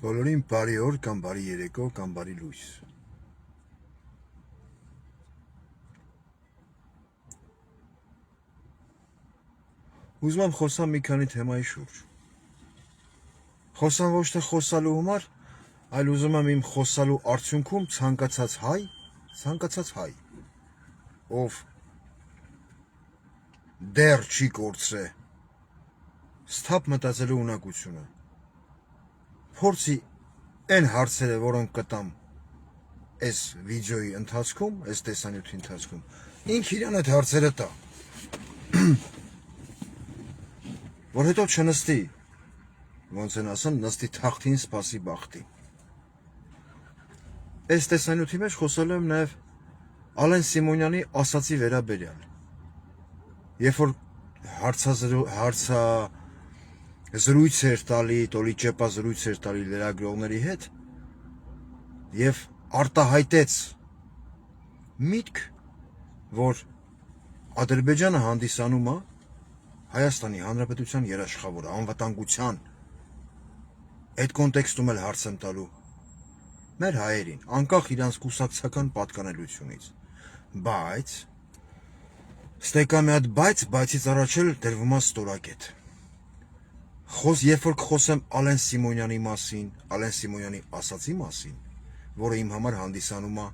Բոլորին բարի օր կամ բարի երեկո կամ բարի լույս։ Ուզում եմ խոսամ մի քանի թեմայի շուրջ։ Խոսամ ոչ թե խոսալու համար, այլ ուզում եմ իմ խոսալու արդյունքում ցանկացած հայ, ով դեռ չի կորցրել սթափ մտածելու ունակությունը, փորձի այն հարցերը, որոնք կտամ այս վիդեոյի ընթացքում, այս տեսանյութի ընթացքում, ինքը իրան այդ հարցերը տա, որ հետո չնստի, ոնց են ասում, նստի թախտին, սպասի բախտին։ Այս տեսանյութի մեջ խոսելու եմ նաև Ալեն Սիմոնյանի ասացի վերաբերյալ։ Երբ որ հարցազրույց էր տալի, տոլի ճեպա զրույց էր տալի լրագրողների հետ եւ արտահայտեց միտք, որ Ադրբեջանը հանդիսանում է Հայաստանի Հանրապետության երաշխավորը, անվտանգության այդ կոնտեքստում էլ հարց եմ տալու մեր հայերին, անկախ իրանց կուսակցական պատկանելությունից, բայց ստեկա մի հատ բայցից առաջ էլ դրվում է ստորակետ։ Երբ որ կխոսեմ Ալեն Սիմոնյանի մասին, Ալեն Սիմոնյանի ասացի մասին, որը իմ համար հանդիսանում է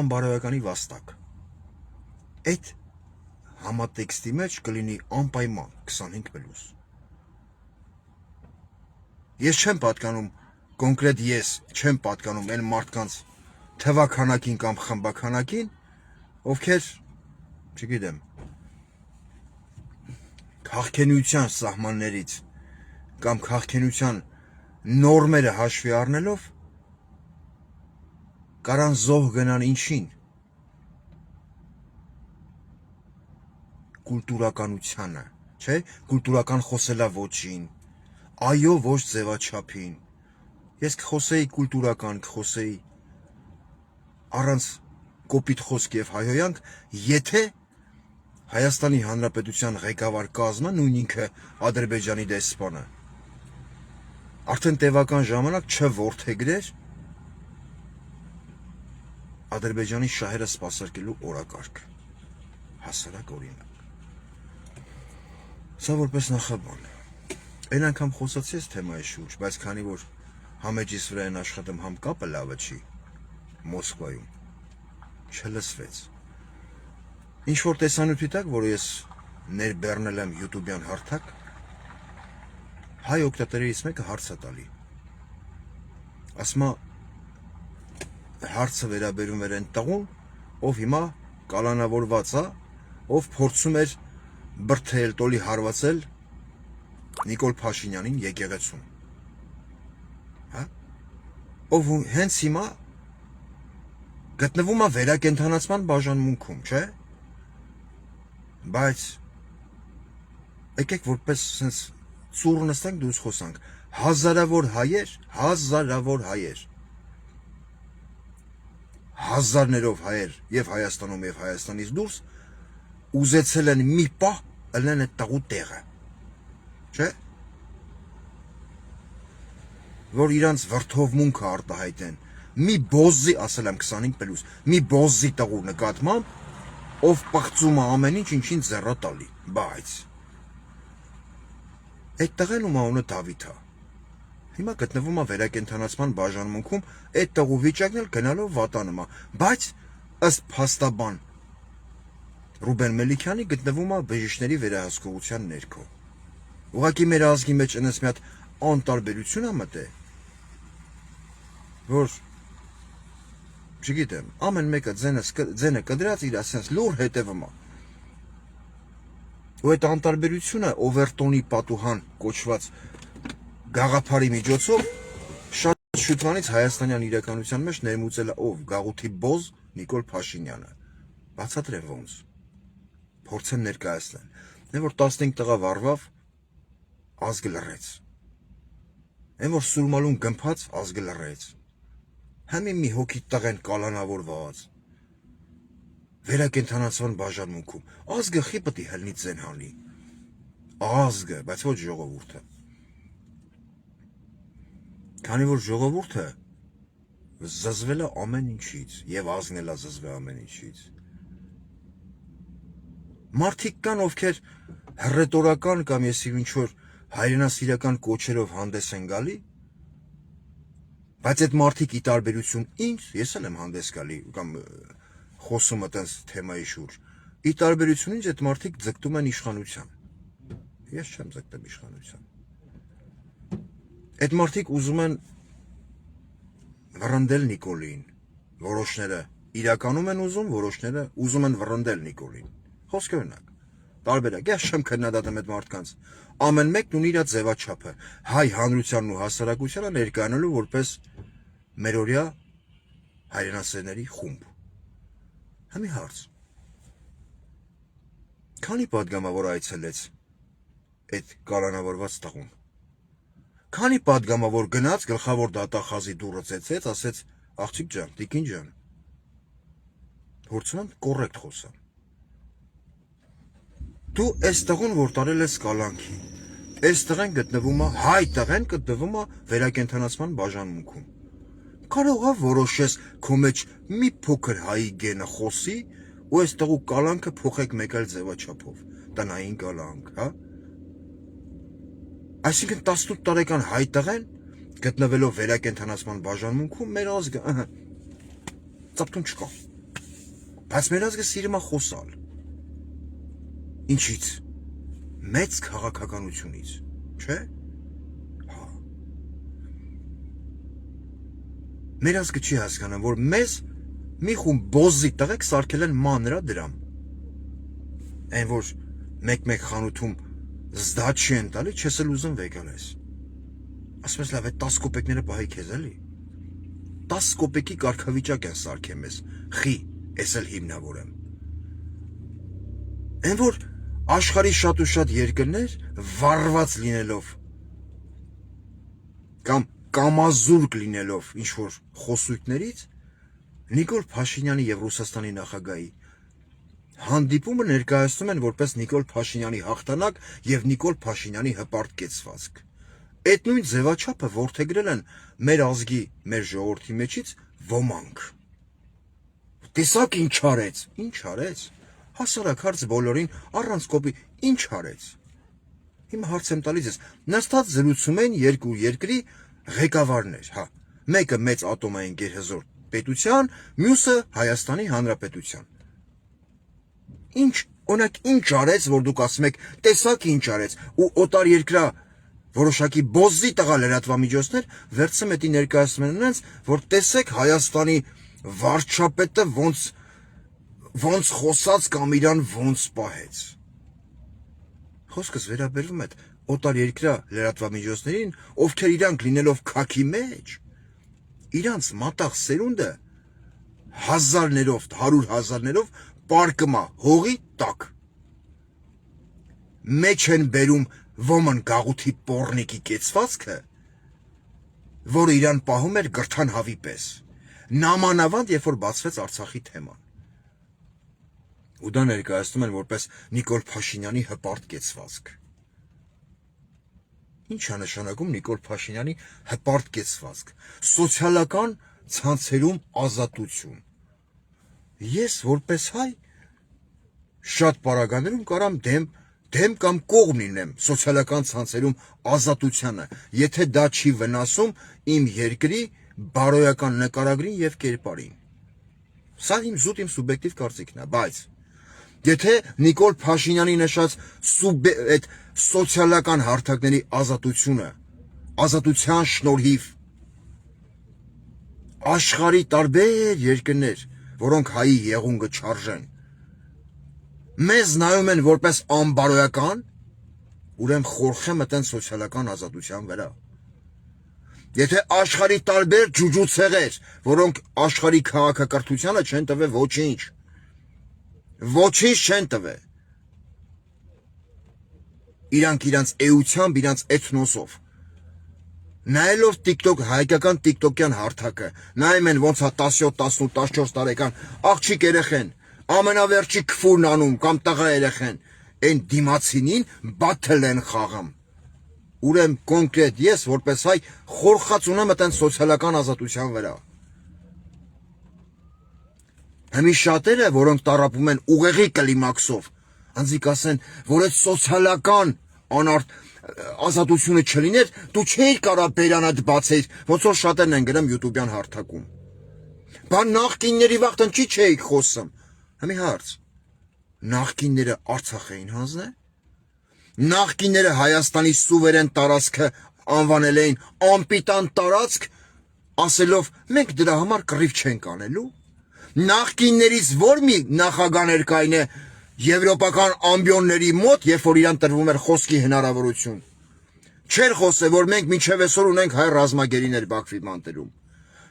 անբարոյականի վաստակ, այդ համատեքստի մեջ կլինի անպայման 25+։ Ես չեմ պատկանում, կոնկրետ ես չեմ պատկանում այն մարդկանց թվաքանակին կամ խմբաքանակին, ովքեր, չգիտեմ, քաղաքենության սահմաններից կամ քաղաքենության նորմերը հաշվի առնելով կարան զոհ գնան ինչին, կուլտուրականությանը, չէ, կուլտուրական խոսելավոճին, այո, ոչ ձևաչափին։ Ես կխոսեի կուլտուրական, կխոսեի առանց կոպիտ խոսք եւ հայհոյանք, եթե Հայաստանի Հանրապետության ղեկավար կազմը, նույն ինքը Ադրբեջանի դեսպանը, արդեն տևական ժամանակ չորդեգրեր Ադրբեջանի շահերը սպասարկելու օրակարգ, հասարակ օրինակ։ Սա որպես նախաբան։ Այն անգամ խոսացի այս թեմայի շուրջ, բայց քանի որ համեջիս վրա են աշխատում, համ կապը լավը չի Մոսկվայում, չլսվեց։ Ինչ որ տեսանյութի տակ, որը ես ներբեռնել եմ յութուբյան հարթակ, հայ օգտատերերից մեկը հարց է տալի։ Ասում է, հարցը վերաբերում էր այն տղուն, ով հիմա կալանավորված է, ով փորձում էր բրդել, տոլի հարվածել Նիկոլ Փաշինյանին եկեղեցում։ Ով հենց հիմա գտնվում է վերակենդանացման բաժանմունքում, չէ՞։ Բայց եկեք որպես սենց ծուռ նստենք դուրս խոսանք, հազարավոր հայեր, հազարներով հայեր եւ Հայաստանում եւ Հայաստանից դուրս ուզեցել են մի պահ ըլեն այդ տղու տեղը, չէ՞։ Որ իրանց վրդովմունքը արտահայտեն, մի բոզի, ասել եմ 25+, մի բոզի տղու նկատմամբ, ով պղծում է ամեն ինչ, ինչին ձեռա տալի, բայց այդ տղեն ում անունը Դավիթ է, հիմա գտնվում է վերակենդանացման բաժանմունքում, այդ տղու վիճակն էլ գնալով վատանում է, բայց ըստ փաստաբան Ռուբեն Մելիքյանի գտնվում է բժիշկների վերահսկողության ներքո։ Ուղղակի մեր ազգի մեջ այնպես մի հատ անտարբերություն է մտել, որ չգիտեմ, ամեն մեկը ձենը կդրած իր ասենց լուր հետևում է։ Ու այդ անտարբերությունը օվերտոնի պատուհան կոչված գաղափարի միջոցով շատ շուտվանից հայաստանյան իրականության մեջ ներմուծել է ով գաղութի բոզ Նիկոլ Փաշինյանը։ Բացատրեմ ոնց։ Փորձեմ ներկայացնել։ Այն որ 15 տղա վառվավ, ազգը լռեց։ Այն որ Սուրմալուն գմփած, ազգը լռեց։ Համի մի հոգի տղեն կալանավորված, վերակենդանացման բաժանմունքում, ազգը խի պտի հլնի ձեն հանի, ազգը, բայց ոչ ժողովուրդը։ Քանի որ ժողովուրդը զզվել է ամեն ինչից եւ ազնել է զզվել ամեն ինչից։ Մարդիկ կան, ովքեր հռետորական կամ եսիվ ինչ որ հայրենասիրական կոչերով հանդես են գալի, բայց այդ մարդիկ ի տարբերություն ինձ, ես էլ եմ հանդես գալի կամ խոսում այդպես թեմայի շուրջ, ի տարբերություն ինձ այդ մարդիկ ձգտում են իշխանության։ Ես չեմ ձգտում իշխանության։ Այդ մարդիկ ուզում են վռնդել Նիկոլին, որոշները իրականում են ուզում, որոշները ուզում են վռնդել Նիկոլին։ Խոսքը օրինակ, տարբերակ, ես չեմ քննադատում այդ մարդկանց։ Ամեն մեկն ունի իր ձևաչափը, հայ հանրությանն ու հասարակությանը ներկայանալու որպես մերօրյա հայրենասերների խումբ։ Հիմա հարց. քանի պատգամավոր այցելեց այդ կալանավորված տղուն։ Քանի պատգամավոր գնաց գլխավոր դատախազի դուռը ծեծեց, ասեց. աղջիկ ջան, տիկին ջան, փորձում եմ կոռեկտ խոսամ։ Դու այս տղուն որ տարել ես կալանքի, այս տղեն գտնվում է, հայ տղեն գտնվում է վերակենդանացման բաժանմունքում։ Կարող է որոշես քո մեջ մի փոքր հայի գենը խոսի ու այս տղու կալանքը փոխեք մեկ այլ ձևաչափով, տնային կալանք, հա։ Այսինքն 18 տարեկան հայ տղեն գտնվելով վերակենդանացման բաժանմունքում մեր ազգը ծապտուն չկա։ Բայց մեր ազգը սիրում է խոսալ։ Ինչից։ Մեծ քաղաքականությունից, չէ՞։ Հա։ Մեր ազգը չի հասկանում, որ մեզ մի խումբ բոզի տղեկ սարքել են մանրադրամ։ Այն որ մեկ-մեկ խանութում զդաչի են տալի, չես էլ ուզում վեգանես։ Ասում ես լավ, այդ 10 կոպեկները պահի քեզ էլի։ 10 կոպեկի կարգավիճակ են սարքել մեզ։ Խի, ես էլ հիմնավոր եմ։ Այն որ աշխարհի շատ ու շատ երկրներ վառված լինելով կամ կամազուրկ լինելով ինչ որ խոսույթներից Նիկոլ Փաշինյանի եւ Ռուսաստանի նախագահի հանդիպումը ներկայացնում են որպես Նիկոլ Փաշինյանի հաղթանակ եւ Նիկոլ Փաշինյանի հպարտ կեցվածք։ Այդ նույն ձևաչափը որդեգրել են մեր ազգի, մեր ժողովրդի մեջից ոմանք։ Տեսակ ինչ արեց, ինչ արեց։ Հասարակ հարց բոլորին առանց կոպի ինչ արեց։ Հիմա հարց եմ տալիս ես, նստած զրուցում են երկու երկրի ղեկավարներ, հա։ Մեկը մեծ ատոմային գերհզոր պետության, մյուսը Հայաստանի Հանրապետության։ Ինչ, օրինակ ինչ արեց, որ դուք ասում եք, տեսակ ինչ արեց, ու օտար երկրա որոշակի բոզի տղա լրատվամիջոցներ վերցում էտի ներկայացնում են նրանց, որ տեսեք Հայաստանի վարչապետը ոնց խոսած կամ իրան ոնց պահեց։ Խոսքս վերաբերվում է օտար երկրա լրատվամիջոցներին, ովքեր իրանք լինելով քաքի մեջ, իրանց մատաղ սերունդը հազարներով, 100,000-ներով պարկմա հողի տակ։ Մեջ են բերում ոմն գաղութի պորնիկի կեցվածքը, որը իրան պահում էր գրթան հավի պես։ Նամանավանդ, երբ որ բացվեց Արցախի թեման։ Ու դա ներկայացնում են որպես Նիկոլ Փաշինյանի հպարտ կեցվածք։ Ինչ է նշանակում Նիկոլ Փաշինյանի հպարտ կեցվածք։ Սոցիալական ցանցերում ազատություն։ Ես որպես հայ շատ պարագաներում կարամ դեմ կամ կողմ լինեմ սոցիալական ցանցերում ազատությանը, եթե դա չի վնասում իմ երկրի բարոյական նկարագրին եւ կերպարին։ Սա իմ սուբյեկտիվ կարծիքն է, բայց եթե Նիկոլ Փաշինյանի նշած այդ սոցիալական հարթակների ազատությունը, ազատության շնորհիվ աշխարհի տարբեր երկրներ, որոնք հայի եղունգը չարժեն, մեզ նայում են որպես անբարոյական, ուրեմն խորխեմ մտեն սոցիալական ազատության վրա։ Եթե աշխարհի տարբեր ջուջուցեղեր, որոնք աշխարհի քաղաքակրթությանը չեն տվել ոչինչ, ոչինչ չեն տվել, իրանք իրանց էությամբ, իրանց էթնոսով, նայելով TikTok, հայկական TikTok-յան հարթակը, նայում են ոնց է 17, 18, 14 տարեկան աղջիկ երեխեն, ամենավերջի քֆուրն անում կամ տղա երեխեն, այն դիմացինին բաթլ են խաղում։ ուրեմն կոնկրետ ես որպես հայ խորխած ունեմ այդեն սոցիալական ազատության վրա։ Հիմի շատերը, որոնք տարապում են ուղեղի կլիմաքսով, անձիկ ասեն, որ այդ սոցիալական ազատությունը չլիներ, դու չէիր կարա բերանդ բացեիր, ոնց որ շատերն են գրում յութուբյան հարթակում։ Բան նախկինների վաղտն չի չէիք խոսում։ Հիմի հարց, նախկինները Արցախ էին հանձնել, նախկինները Հայաստանի սուվերեն տարածքը անվանել էին անպիտան տարածք, ասելով մենք դրա համար կռիվ չենք անելու։ Նախկիններից որ մի նախագաներ կային է եվրոպական ամբիոնների մոտ, երբ որ իրան տրվում էր խոսքի հնարավորություն։ Չէր խոսե, որ մենք մինչև այսօր ունենք հայ ռազմագերիներ Բաքվի մանտերում։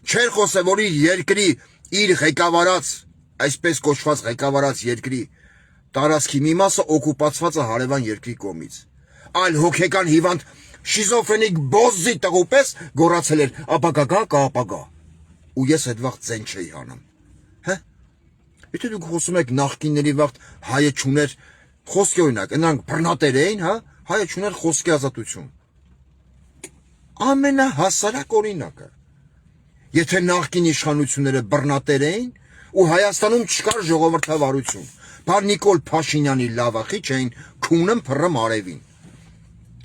Չէր խոսե, որ իր երկրի, իր ղեկավարած, այսպես կոչված ղեկավարած երկրի տարածքի մի մասը օկուպացված է հարևան երկրի կողմից։ Այլ հոգեկան հիվանդ շիզոֆրենիկ բոզի տղուպես գոռացել էր ապագա կա ապագա։ Ու ես այդ վաղ ձեն չէի հանում։ Հա։ Եթե դուք խոսում եք նախկինների վաղ հայը չուներ խոսքի օրինակ, նրանք բռնատեր էին, հա, հայը չուներ խոսքի ազատություն։ Ամենահասարակ օրինակը։ Եթե նախկին իշխանությունները բռնատեր էին ու Հայաստանում չկար ժողովրդավարություն, բար Նիկոլ Փաշինյանի լավախի չէին քունն փռում արևին։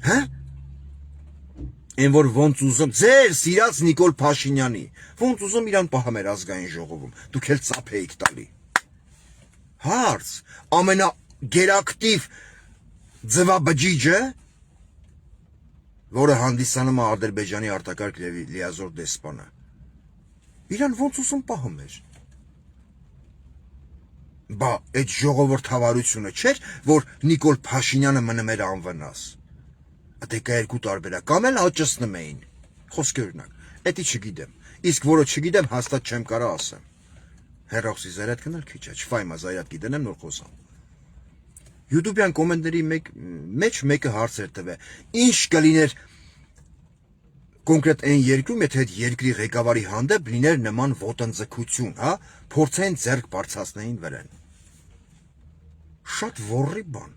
Հա։ Այն որ ոնց ուզում ձեր սիրած Նիկոլ Փաշինյանի, ոնց ուզում իրան պահում էր ազգային ժողովում, դուք էլ ծափ էիք տալի։ Հարց, ամենագերակտիվ ձվաբջիջը, որը հանդիսանում է Ադրբեջանի արտակարգ լիազոր դեսպանը, իրան ոնց ուզում պահում էր։ Բա այդ ժողովրդավարությունը չէր, որ Նիկոլ Փաշինյանը մնում էր անվնաս։ Դե կա երկու տարբերակ, կամ էլ աճեցնում էին։ Խոսքի օրինակ, էդի չգիտեմ, իսկ որը չգիտեմ հաստատ չեմ կարա ասեմ։ Հերոսի զայրատ կնալ քիչ է, չվայմա զայրատ գիտենեմ նոր խոսամ։ Յութուբյան կոմենտների մեջ մեկը հարց էր տվել, ինչ կլիներ կոնկրետ այն երկրում, եթե այդ երկրի ղեկավարի հանդեպ լիներ նման ոտնձգություն, հա, փորձեն ձեռք բարձրացնեին վրան։ Շատ ворի բան։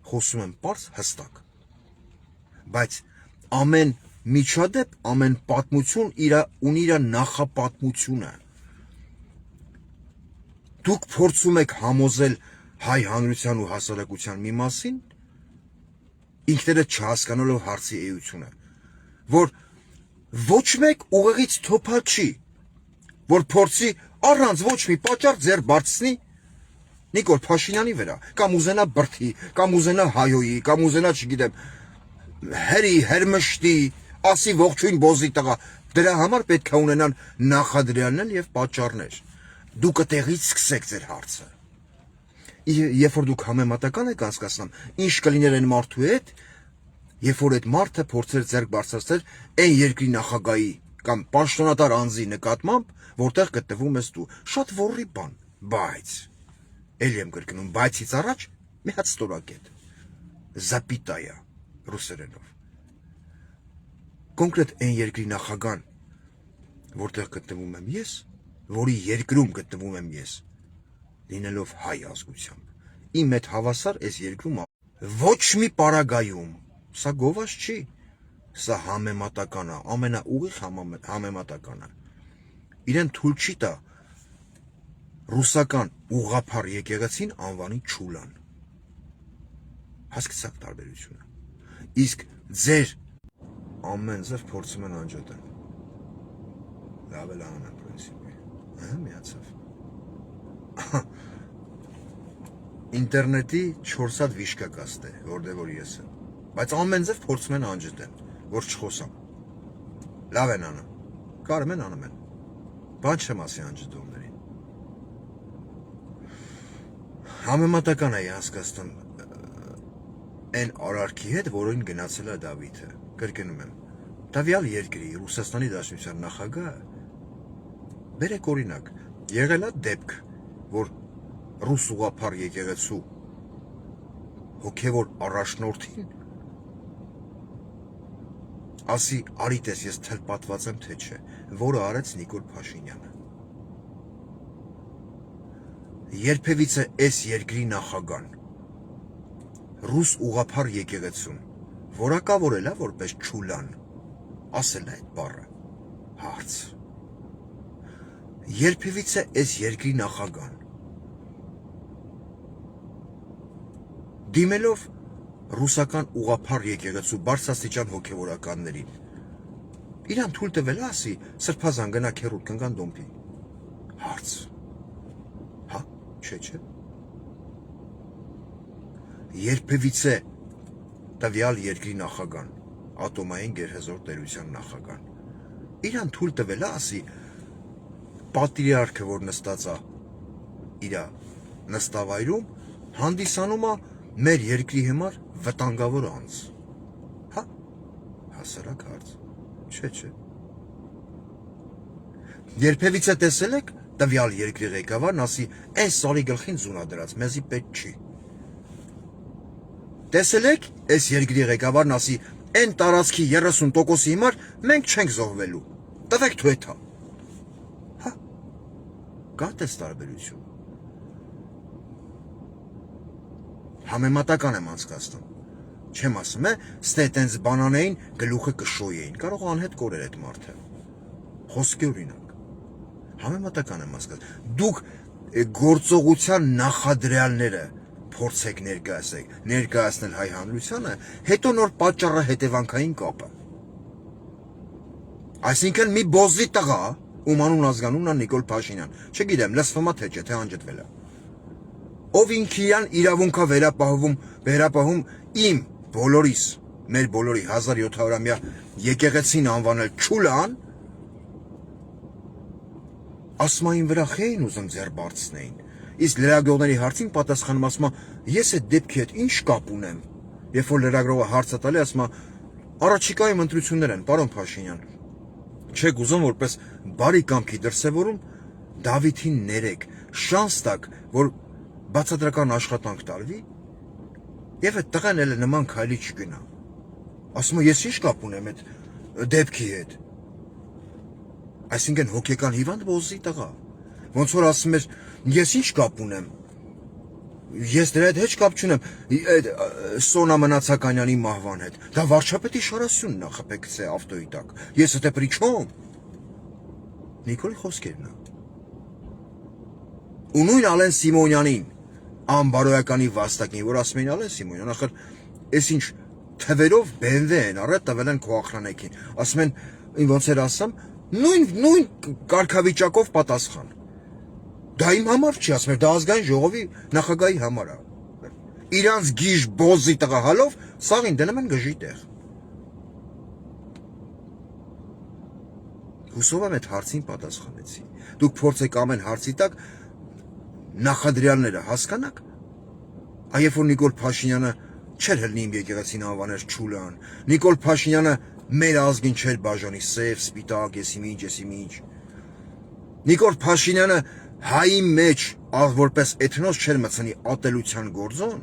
Խոսում եմ պարզ հստակ։ Բայց ամեն միջադեպ, ամեն պատմություն ունի իր նախապատմությունը։ Դուք փորձում եք համոզել հայ հանրության ու հասարակության մի մասին, ինքներդ չհասկանալով հարցի էությունը, որ ոչ մեկ ուղեղից թոփա չի, որ փորձի առանց ոչ մի պատճառ ձեռ բարձրացնի Նիկոլ Փաշինյանի վրա, կամ ուզենա բրդի, կամ ուզենա հայոյի, կամ ուզենա, չգիտեմ, հերի, հերմշտի, ասի ողջույն բոզի տղա, դրա համար պետք է ունենան նախադրյալներ եւ պատճառներ։ Դուք այդտեղից սկսեք ձեր հարցը։ Երբ որ դուք համեմատական եք անցկացնում, ինչ կլիներ այն մարդու հետ, երբ որ այդ մարդը փորձեր ձեռք բարձրացնել այն երկրի նախագահի կամ պաշտոնատար անձի նկատմամբ, որտեղ գտնվում ես դու, շատ ворի բան, բայց էլի եմ կրկնում, բայցից առաջ մի հատ ստորակետ, զապիտայա ռուսերենով։ Կոնկրետ այն երկրի նախագահան, որտեղ գտնվում եմ ես, որի երկրում գտնվում եմ ես, լինելով հայ ազգությամբ, իմ հետ հավասար այս երկրում ոչ մի պարագայում, սա գովաս չի, սա համեմատական է, ամենաուղիղ համեմատականը, իրեն թույլ չի տա ռուսական ուղղափառ եկեղեցին անվանի Չուլան։ Հասկացաք տարբերությունը։ Իսկ ձեր ամեն ձև փորձում են անջատել։ Լավ էլ անում են պրինցիպի։ Միացավ։ Ինտերնետի 4 հատ վիշկակաստ է, որտեղ ես եմ։ Բայց ամեն ձև փորձում են անջատել, որ չխոսամ։ Լավ են անում։ Կարում են անում են։ Բան չեմ ասի անջատողներին։ Համեմատական է հասկացնում այն արարքի հետ, որին գնացել է Դավիթը, կրկնում եմ, տվյալ երկրի Ռուսաստանի Դաշնության նախագահը, բերեք օրինակ, եղել է դեպք, որ ռուս ուղղափառ եկեղեցու հոգևոր առաջնորդին ասի արի տես ես թլպատված եմ թե չէ, որը արեց Նիկոլ Փաշինյանը։ Երբևիցե այս երկրի նախագահան ռուս ուղղափառ եկեղեցուն որակավորել է որպես չուլան, ասել է այդ բառը, հարց, երբևից է այս երկրի նախագահան, դիմելով ռուսական ուղղափառ եկեղեցու բարձրաստիճան հոգևորականներին, իրան թույլ տվել է ասի սրբազան գնա քեռուդ կնկան դոմպի, հարց, հա, չէ, երբևից է տվյալ երկրի նախագահան, ատոմային գերհզոր տերության նախագահան, իրան թույլ տվել է ասի պատրիարքը, որ նստած է իր նստավայրում, հանդիսանում է մեր երկրի համար վտանգավոր անձ, հա, հասարակ հարց, չէ, երբևից է տեսել եք տվյալ երկրի ղեկավարն ասի այս սարի գլխին ձուն ա դրած, մեզի պետք չի, տեսել եք այս երկրի ղեկավարն ասի այն տարածքի 30%-ի համար մենք չենք զոհվելու, տվեք թույթա, հա, կա տես տարբերություն, համեմատական եմ անցկացնում, չեմ ասում ստե տենց բանանեին գլուխը կշոյեին, կարող անհետ կորեր այդ մարդը, խոսքի օրինակ, համեմատական եմ անցկացնում, դուք գործողության նախադրյալները փորձեք ներկայացնել հայ հանրությանը, հետո նոր պատճառը հետևանքային կապը, այսինքն մի բոզի տղա, ում անուն ազգանունն է Նիկոլ Փաշինյան, չգիտեմ, լսվում է թե չէ, թե անջատվել է, ով ինքը իրան իրավունքա վերապահում իմ բոլորիս, մեր բոլորի 1700-ամյա եկեղեցին անվանել չուլան, ասմային վրա խեին ուզում ձեռ բարձնեին, իսկ լրագրողների հարցին պատասխանում ասում ես այդ դեպքի հետ ինչ կապ ունեմ, երբ որ լրագրողը հարցը տալի ասում առաջիկայում ընտրություններ են, պարոն Փաշինյան, չեք ուզում որպես բարի կամքի դրսևորում Դավիթին ներեք, շանս տակ, որ բացատրական աշխատանք տարվի, եւ այդ տղան էլ նման քայլի չգնա, ասում ես ինչ կապ ունեմ այդ դեպքի հետ, այսինքն հոգեկան հիվանդ բոզի տղա, ոնց որ ասում էր ես ինչ կապ ունեմ, ես դրա հետ հեչ կապ չունեմ, Սոնա Մնացականյանի մահվան հետ, դա վարչապետի շարասյունն է խփեկցե ավտոյի տակ, ես это при чем, Նիկոլի խոսքերն է, ու նույն Ալեն Սիմոնյանին, անբարոյականի վաստակին, որ ասում էին Ալեն Սիմոնյան, ախր ես ինչ թվերով BMW են առել տվել են քո ախրանեքին, ասում են ոնց էր ասում, նույն կարգավիճակով պատասխան, դա իմ համար չի, ասում էր, դա ազգային ժողովի նախագահի համար է, իրանց գիժ բոզի տղա հալով, սաղին դնում են գժի տեղ, հուսով եմ այդ հարցին պատասխանեցի, դուք փորձեք ամեն հարցի տակ նախադրյալները հասկանաք, այև որ Նիկոլ Փաշինյանը չէր հլնի իմ եկեղեցին անվաներ չուլան, Նիկոլ Փաշինյանը մեր ազգին չէր բաժանի սև, սպիտակ, եսիմինչ, Նիկոլ Փաշինյանը հայի մեջ որպես էթնոս չէր մցնի ատելության գործոն,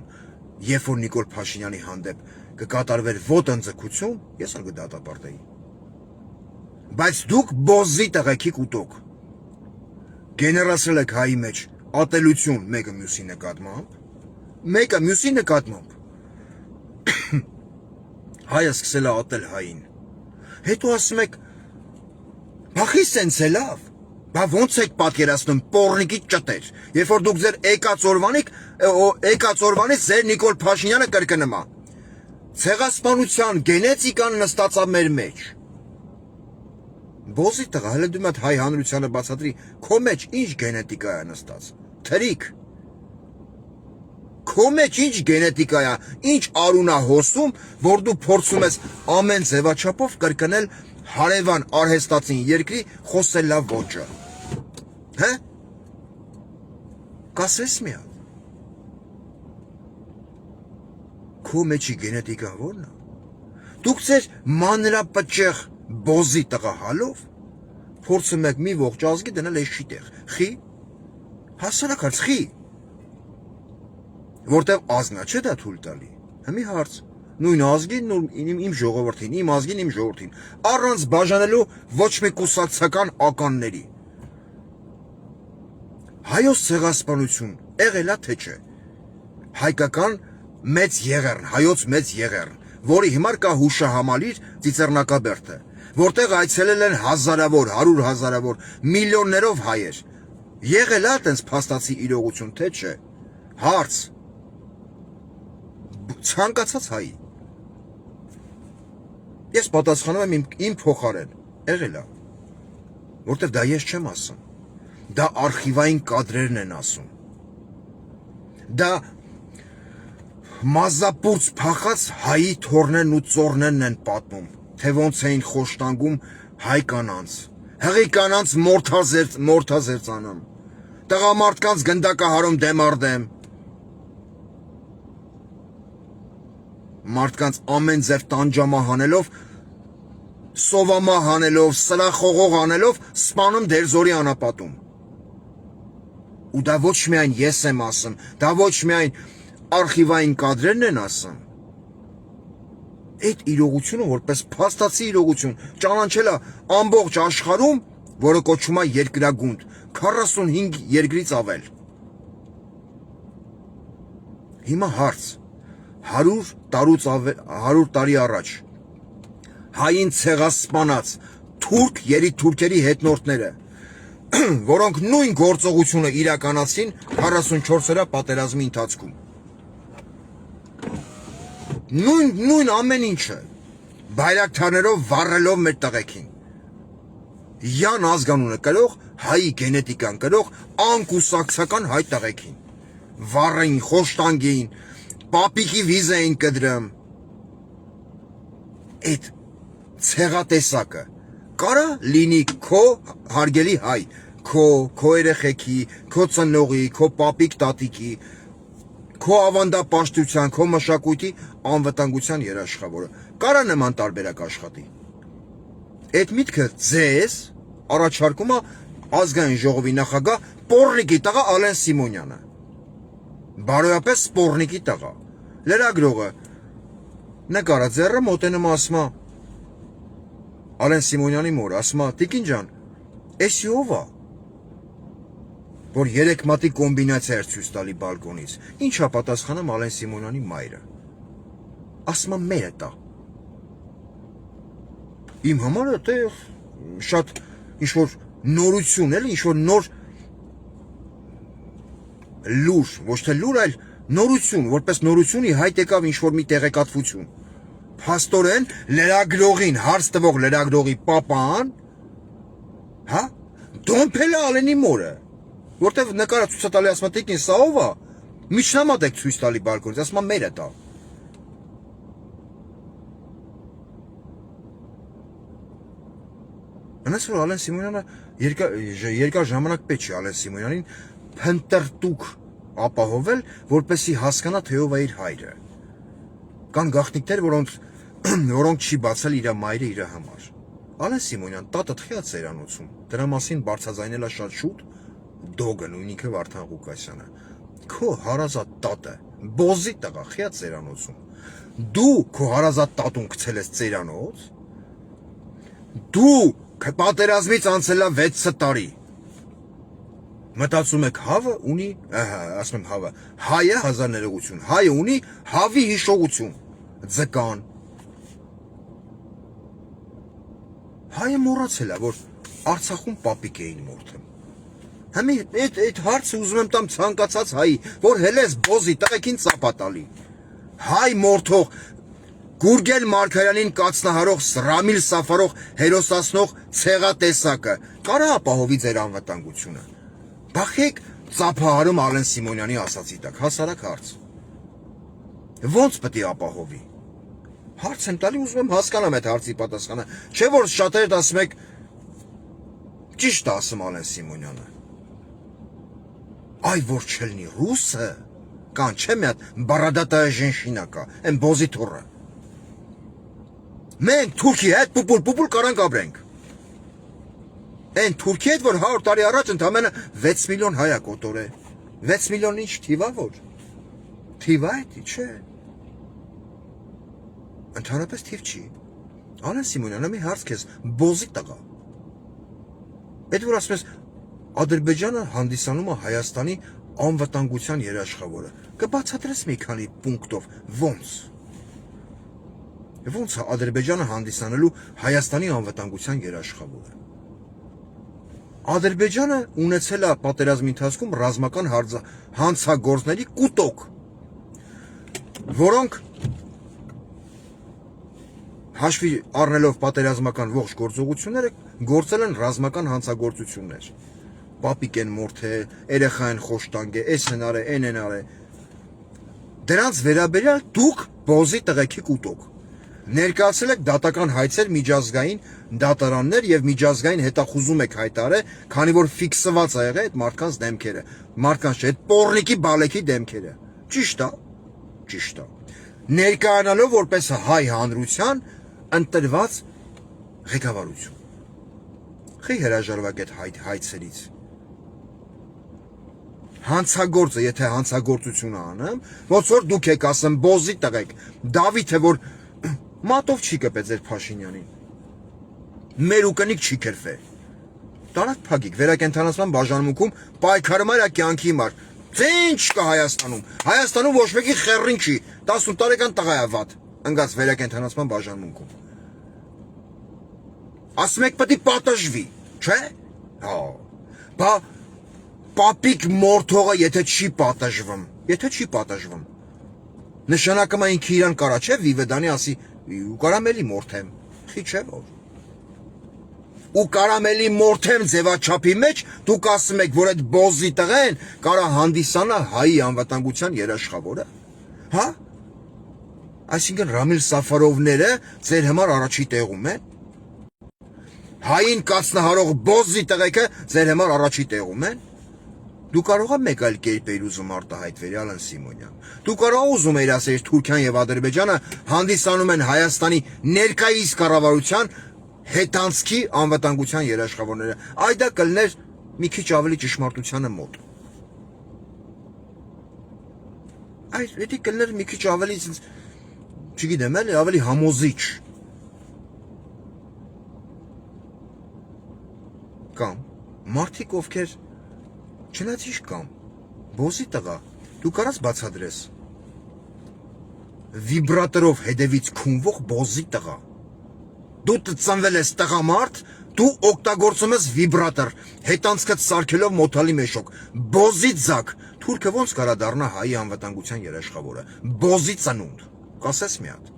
երբ որ Նիկոլ Փաշինյանի հանդեպ կկատարվեր ոտնձգություն, ես ալ կդատապարտեի, բայց դուք բոզի տղեքի կուտոք, գեներացրել եք հայի մեջ ատելություն մեկը մյուսի նկատմամբ, հայը սկսել է ատել հային, հետո ասում եք, բախի սենց է լավ, բա ոնց եք պատկերացնում պոռնիկի ճտեր, երբ որ դուք ձեր եկած օրվանից ձեր Նիկոլ Փաշինյանը կրկնում է, ցեղասպանության գենետիկան նստած է մեր մեջ, բոզի տղա, հələ դու մատ հայ հանրությանը բացատրի, քո մեջ ինչ գենետիկա է նստած, թրիկ, քո մեջ ինչ գենետիկա է, ինչ արուն է հոսում, որ դու փորձում ես ամեն ձևաչափով կրկնել հարևան արհեստացին երկրի խոսելա ոճը, հե, կասես մի հատ, քո մեջի գենետիկա որն է, դուք ձեր մանրապճեղ բոզի տղա հալով, փորձում եք մի ողջ ազգի դնել էշի տեղ, խի, հասարակ հարց, խի, որտև ազգնա չէ դա թույլ տալի, հմի հարց, նույն ազգին, իմ ժողովրդին, իմ ազգին, իմ ժողովրդին, առանց բաժանելու ոչ մի կուսակցական ականների, հայոց ցեղասպանություն եղել է թե չէ, հայկական մեծ եղեռն, հայոց մեծ եղեռն, որի հիմար կա հուշահամալիր Ծիծեռնակաբերդը, որտեղ այցելել են հազարավոր, 100 հազարավոր, միլիոններով հայեր։ Եղել է այդպես փաստացի իրողություն, թե չէ։ Հարց։ Ցանկացած հայ։ Ես պատասխանում եմ իմ փոխարեն։ Եղել է։ Որտեղ դա ես չեմ ասում։ Դա արխիվային կադրերն են ասում։ Դա մազապուրց փախած հայի թորներն ու ծորներն են պատմում, թե ոնց էին խոշտանգում հայ կանանց, հղի կանանց մորթազերծանում, տղամարդկանց գնդակահարում դեմ առ դեմ, մարդկանց ամեն ձև տանջամա հանելով, սովամա հանելով, սրախողող անելով, սպանում դերձորի անապատում։ Ու դա ոչ միայն ես եմ ասում, դա ոչ միայն արխիվային կադրերն են ասում։ Այդ իրողությունը որպես փաստացի իրողություն ճանաչել է ամբողջ աշխարհում, որը կոչվում է երկրագունդ, 45 երկրից ավել։ Հիմա հարց, 100 տարի առաջ հային ցեղասպանած թուրք երիտթուրքերի հետնորդները, որոնք նույն գործողությունը իրականացին 44-օրյա պատերազմի ընթացքում։ Նույն ամեն ինչը, բայրակթարներով վառելով մեր տղեկին։ Յան ազգանունը կրող, հայի գենետիկան կրող, անկուսակցական հայ տղեկին։ Վառեին, խոշտանգեին, պապիկի վիզ էին կդրում։ Այդ ցեղատեսակը կարա լինի քո հարգելի հայ, քո երեխեքի, քո ծնողի, քո պապիկ տատիկի, քո ավանդապաշտության, քո մշակույթի անվտանգության երաշխավորը։ Կարա նման տարբերակ աշխատի։ Այդ միտքը ձեզ առաջարկում է ազգային ժողովի նախագահ Պոռնիկի տղա Ալեն Սիմոնյանը։ Բարոյապես Պոռնիկի տղա։ Լրագրողը նկարա ձեռը մոտենում ասում է Ալեն Սիմոնյանի մոր, ասում է տիկին ջան, էսի ով է, որ 3 մատի կոմբինացիա էր ցույց տալի բալկոնից։ Ինչա պատասխանում Ալեն Սիմոնյանի մայրը։ Ասում է մերը տա։ Իմ համար դա շատ ինչ-որ նորություն էլի, ինչ-որ նոր լուր, ոչ թե լուր, այլ նորություն, որպես նորությունի հայտ եկավ ինչ-որ մի տեղեկատվություն։ Փաստորեն լրագրողին, հարց տվող լրագրողի պապան, հա, դոմփել է Ալենի մորը, որտեվ նկարը ցույց տալի ասում է տիկին սա ով է, միջնամատ եք ցույց տալի բալկոնից, ասում է մերը տա։ Անես որ Ալեն Սիմոնյանը երկար ժամանակ պետք չի Ալեն Սիմոնյանին փնտրտուք ապահովել, որպեսզի հասկանա թե ով է իր հայրը։ Կան գաղտնիքներ, որոնք չի բացել իր մայրը իր համար։ Ալեն Սիմոնյան տատը թխյա ծերանոցում, դրա մասին բարձրաձայնել է շատ շուտ դոգը, նույն ինքը Վարդան Ղուկասյանը։ Քո հարազատ տատը, բոզի տղա, խյա ծերանոցում։ Դու քո հարազատ տատուն գցել ես ծերանոց։ Դու պատերազմից անցել է 6 տարի։ Մտածում եք հավը ունի, ասում եմ հավը, հայը հազար ներողություն, հայը ունի հավի հիշողություն, ձկան։ Հայը մոռացել է, որ Արցախում պապիկ էին մորթում։ Համի այդ հարցը ուզում եմ տամ ցանկացած հայի, որ հելես բոզի տղեկին ծապատալի։ Հայ մորթող, Գուրգեն Մարգարյանին կացնահարող, Ռամիլ Սաֆարող, հերոսացնող ցեղատեսակը կարա ապահովի ձեր անվտանգությունը։ Բախեք ծափահարում Ալեն Սիմոնյանի ասացի տակ, հասարակ հարց։ Ոնց պետք է ապահովի։ Հարց եմ տալի, ուզում եմ հասկանամ այդ հարցի պատասխանը, չէ որ շատերդ ասում եք ճիշտ ասում Ալեն Սիմոնյանը։ Այ որ չլինի ռուսը, կան չէ մի հատ բարադատая женщина կա, այն բոզի թուրը։ Մենք Թուրքի հետ պուպուլ կարանք ապրենք։ Այն Թուրքի հետ, որ 100 տարի առաջ ընդամենը 6 միլիոն հայ է կոտորել։ 6 միլիոն ինչ թիվա որ։ Թիվա է, չէ։ Ընդհանրապես թիվ չի։ Ալեն Սիմոնյանը մի հարց քեզ, բոզի տղա։ Այդ որ ասում ես Ադրբեջանը հանդիսանում է Հայաստանի անվտանգության երաշխավորը։ Կբացատրես մի քանի պունկտով ոնց։ Ոնց է Ադրբեջանը հանդիսանելու Հայաստանի անվտանգության երաշխավորը։ Ադրբեջանը ունեցել է պատերազմի ընթացքում ռազմական հանցագործների կուտոկ, որոնք հաշվի առնելով պատերազմական ողջ գործողությունները գործել են ռազմական հանցագործություններ։ Պապիկ են մորթել, երեխա են խոշտանգել, էս են արել, էն են արել։ Դրանց վերաբերյալ դուք բոզի տղեկի կուտոկ։ Ներկայացել եք դատական հայցեր միջազգային դատարաններ եւ միջազգային հետախուզում եք հայտարարել, քանի որ ֆիքսված ա եղել այդ մարդկանց դեմքերը, մարդկանց չէ, այդ պոռնիկի բալեքի դեմքերը։ Ճիշտ է, ճիշտ է։ Ներկայանալով որպես հայ հանրության ընտրված ղեկավարություն։ Խի հրաժարվեք այդ հայցերից։ Հանցագործը, եթե հանցագործությունը անեմ, ոնց որ դուք եք ասեմ բոզի տղեկ, Դավիթը, որ մատով չի կպել ձեր Փաշինյանին։ Մեր ուկնիկ չի կրվել։ Տարած փագիկ վերակենդանացման բաժանմունքում պայքարում էր կյանքի համար։ Ինչ կա Հայաստանում։ Հայաստանում ոչ մեկի խեռին չի։ 18 տարեկան տղա է վատ, ընկած վերակենդանացման բաժանմունքում։ Ասում եք պետք է պատժվի, չէ՞։ Հա։ Բա պապիկ մորթողը եթե չի պատժվում, նշանակում է ինքը իրան կարա չէ վիվեդանի ասի ու կարամելի մորթեմ, խի չէ որ։ Ու կարամելի մորթեմ ձևաչափի մեջ դուք ասում եք, որ այդ բոզի տղեն կարա հանդիսանա հայի անվտանգության երաշխավորը, հա։ Այսինքն Ռամիլ Սաֆարովները ձեր համար առաջի տեղում են։ Հային կացնահարող բոզի տղեկը ձեր համար առաջի տեղում են։ Դու կարող ես մեկ այլ կերպեր ուզում արտահայտվել, Ալեն Սիմոնյան։ Դու կարող ես ուզում ասել Թուրքիան եւ Ադրբեջանը հանդիսանում են Հայաստանի ներկայիս կառավարության հետանցքի անվտանգության երաշխավորները։ Այդ դա կլներ մի քիչ ավելի ճշմարտությանը մոտ։ Այդ դա կլներ մի քիչ ավելի, չգիտեմ, էլի ավելի համոզիչ։ Կամ մարդիկ ովքեր չնայած կամ բոզի տղա, դու կարաս բացադրես վիբրատորով հետևից քունվող բոզի տղա։ Դու ծնվել ես տղամարդ, դու օգտագործում ես վիբրատոր, հետանցքդ սարքելով մոթալի մեշոկ, բոզի ձակ, թուրքը ոնց կարա դառնա հայի անվտանգության երաշխավորը, բոզի ծնունդ, կասես մի հատ։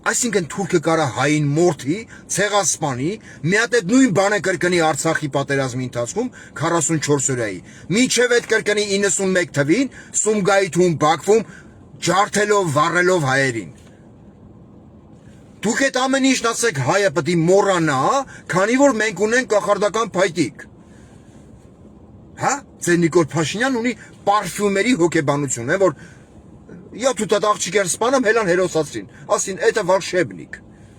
Այսինքն թուրքը կարա հային մորթի, ցեղասպանի, մի հատ այդ նույն բանը կրկնի Արցախի պատերազմի ընթացքում 44 օրյայի։ Մինչև այդ կրկնի 91 թվին Սումգայիթում, Բաքվում ջարդելով, վառելով հայերին։ Դուք այդ ամեն ինչն ասեք հայը պետք է մոռանա, քանի որ մենք ունենք կախարդական փայտիկ։ Հա, ձեր Նիկոլ Փաշինյանն ունի պարֆյումերի հոգեբանություն, որ я тут от աղջիկեր սպանամ հելան հերոսացրին, ասին, это волшебник,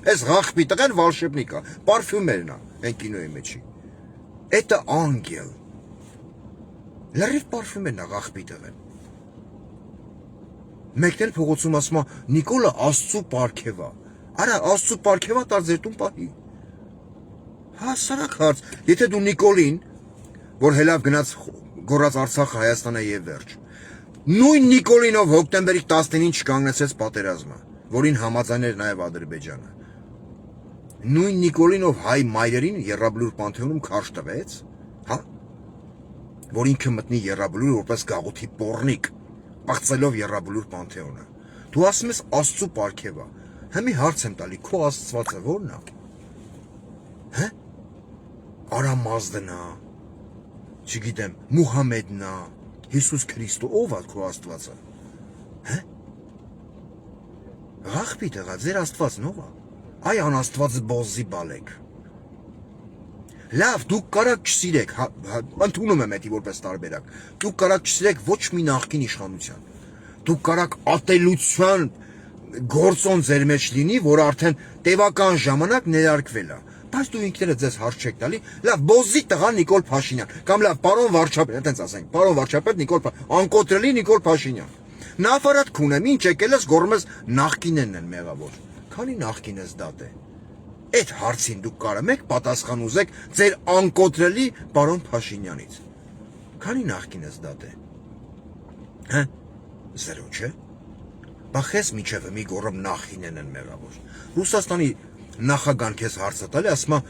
այս ղախպի տղեն волшебник է, պարֆյումերն է, այն կինոյի մեջի, это ангел, լրիվ պարֆյումերն է ղախպի տղեն, մեկն էլ փողոցում ասում է, Նիկոլը Աստծու պարգև է, արա Աստծու պարգև է տար ձեր տուն պահի, հասարակ հարց, եթե դու Նիկոլին, որ հելավ գնաց գորած Արցախը Հայաստանը եւ վերջ, նույն Նիկոլինով հոկտեմբերի 19-ին չկանգնեցեց պատերազմը, որին համաձայն էր նաև Ադրբեջանը։ Նույն Նիկոլինով հայ մայրերին Եռաբլուր Պանթեոնում քարշ տվեց, հա, որ ինքը մտնի Եռաբլուր որպես գաղութի պոռնիկ, պաղծելով Եռաբլուր Պանթեոնը։ Դու ասում ես Աստծու պարգև է։ Հիմի հարց եմ տալի, քո Աստվածը ո՞րն է։ Հա։ Արամազդն է, չգիտեմ, Մուհամեդն է, Հիսուս Քրիստո, ով է քո Աստվածը։ Հա։ Ղախպի տղա, ձեր Աստվածն ով է։ Այ անաստված բոզի բալեք։ Լավ, դուք կարաք չսիրեք, ընդունում եմ էդի որպես տարբերակ։ Դուք կարաք չսիրեք ոչ մի նախկին իշխանության։ Դուք կարաք ատելության գործոն ձեր մեջ լինի, որ արդեն տևական ժամանակ ներարկվել է։ Բայց դու ինքներդ ձեզ հարց չեք տալի, լավ, բոզի տղա Նիկոլ Փաշինյան, կամ լավ, պարոն վարչապետ, այտենց ասենք, պարոն վարչապետ Նիկոլ անկոտրելի Նիկոլ Փաշինյան։ Նավարատ քունեմ, ինչ եկել ես, գոռում ես նախկիններն են մեղավոր։ Քանի նախկին ես դատե։ Այդ հարցին դուք կարող եք պատասխան ուզեք ձեր անկոտրելի պարոն Փաշինյանից։ Քանի նախկին ես դատե։ Հա, 0 չէ։ Բախես միջև մի գորում նախինեն են մեղավոր։ Ռուսաստանի նախագահան քեզ հարցը տալի, ասում է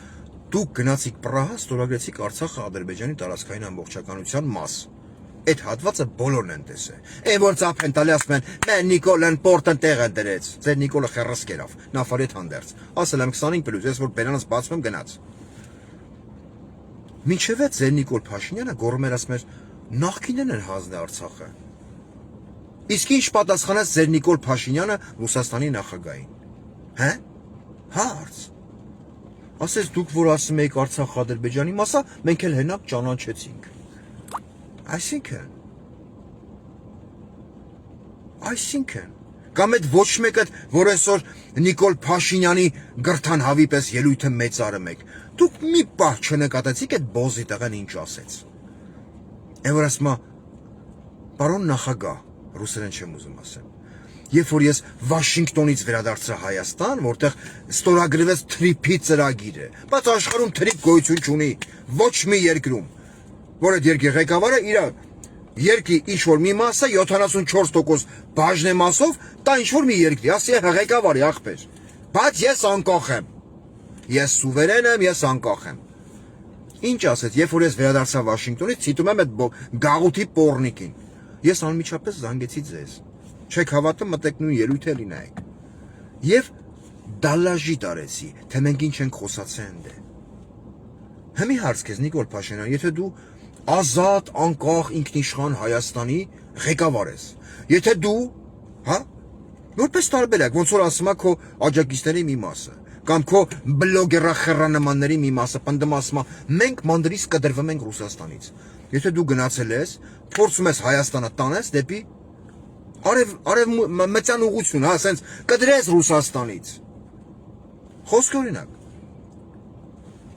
դուք գնացիք Պրահա, ստորագրեցիք Արցախը Ադրբեջանի տարածքային ամբողջականության մաս։ Այդ հատվածը բոլորն են տեսել։ Այն որ ծափ են տալի, ասում են, «Մեն Նիկոլան Պորտն տեղ են դրեց»։ Ձեր Նիկոլը խեռս կերավ, նավարի հետ հանդերձ։ Ասել եմ 25+, ես որ բերանս բացում եմ գնաց։ Մինչև այդ ձեր Նիկոլ Փաշինյանը գոռում էր, ասում էր, նախկինն են հանձնել Արցախը։ Իսկ ինչ պատասխանեց ձեր Նիկոլ Փաշինյանը Ռուսաստանի նախագահին։ Հա՞։ Հարց։ Ասես դուք որ ասում եք Արցախ Ադրբեջանի մասը, մենք էլ հենակ ճանաչեցինք։ Այսինքն, կամ այդ ոչ մեկը, որ այսօր Նիկոլ Փաշինյանի գրթան հավի պես ելույթը մեծարում եք, դուք մի պահ չնկատեցիք այդ բոզի տղան ինչ ասեց։ Այն որ ասում է, պարոն նախագահ, ռուսերեն չեմ ուզում ասեմ, երբ որ ես Վաշինգտոնից վերադարձա Հայաստան, որտեղ ստորագրվեց թրիփի ծրագիրը, բայց աշխարհում թրիփ գոյություն չունի, ոչ մի երկրում, որ այդ երկրի ղեկավարը իր երկրի ինչ-որ մի մասը 74% բաժնեմասով տա ինչ-որ մի երկրի, ասի ղեկավարի ախպեր, բայց ես անկախ եմ, ես սուվերեն եմ, ես անկախ եմ։ Ինչ ասեց, երբ որ ես վերադարձա Վաշինգտոնից, ցիտում եմ այդ գաղութի պոռնիկին, ես անմիջապես զանգեցի ձեզ, չեք հավատում, մտեք նույն ելույթը լինայեք, և դալաժի տարեցի, թե մենք ինչ ենք խոսացել ընդե։ Հմի հարց քեզ Նիկոլ Փաշինյան, եթե դու ազատ, անկախ, ինքնիշխան Հայաստանի ղեկավար ես, եթե դու, հա, որպես տարբերակ, ոնց որ ասում է քո աջակիցների մի մասը, կամ քո բլոգերախեռանմանների մի մասը, պնդում ասում է, մենք մանդրից կդրվում ենք Ռուսաստանից, եթե դու գնացել ես, փորձում ես Հայաստանը տանես դեպի արևմտյան ուղղություն, հա, ասենց կդրես Ռուսաստանից, խոսք օրինակ,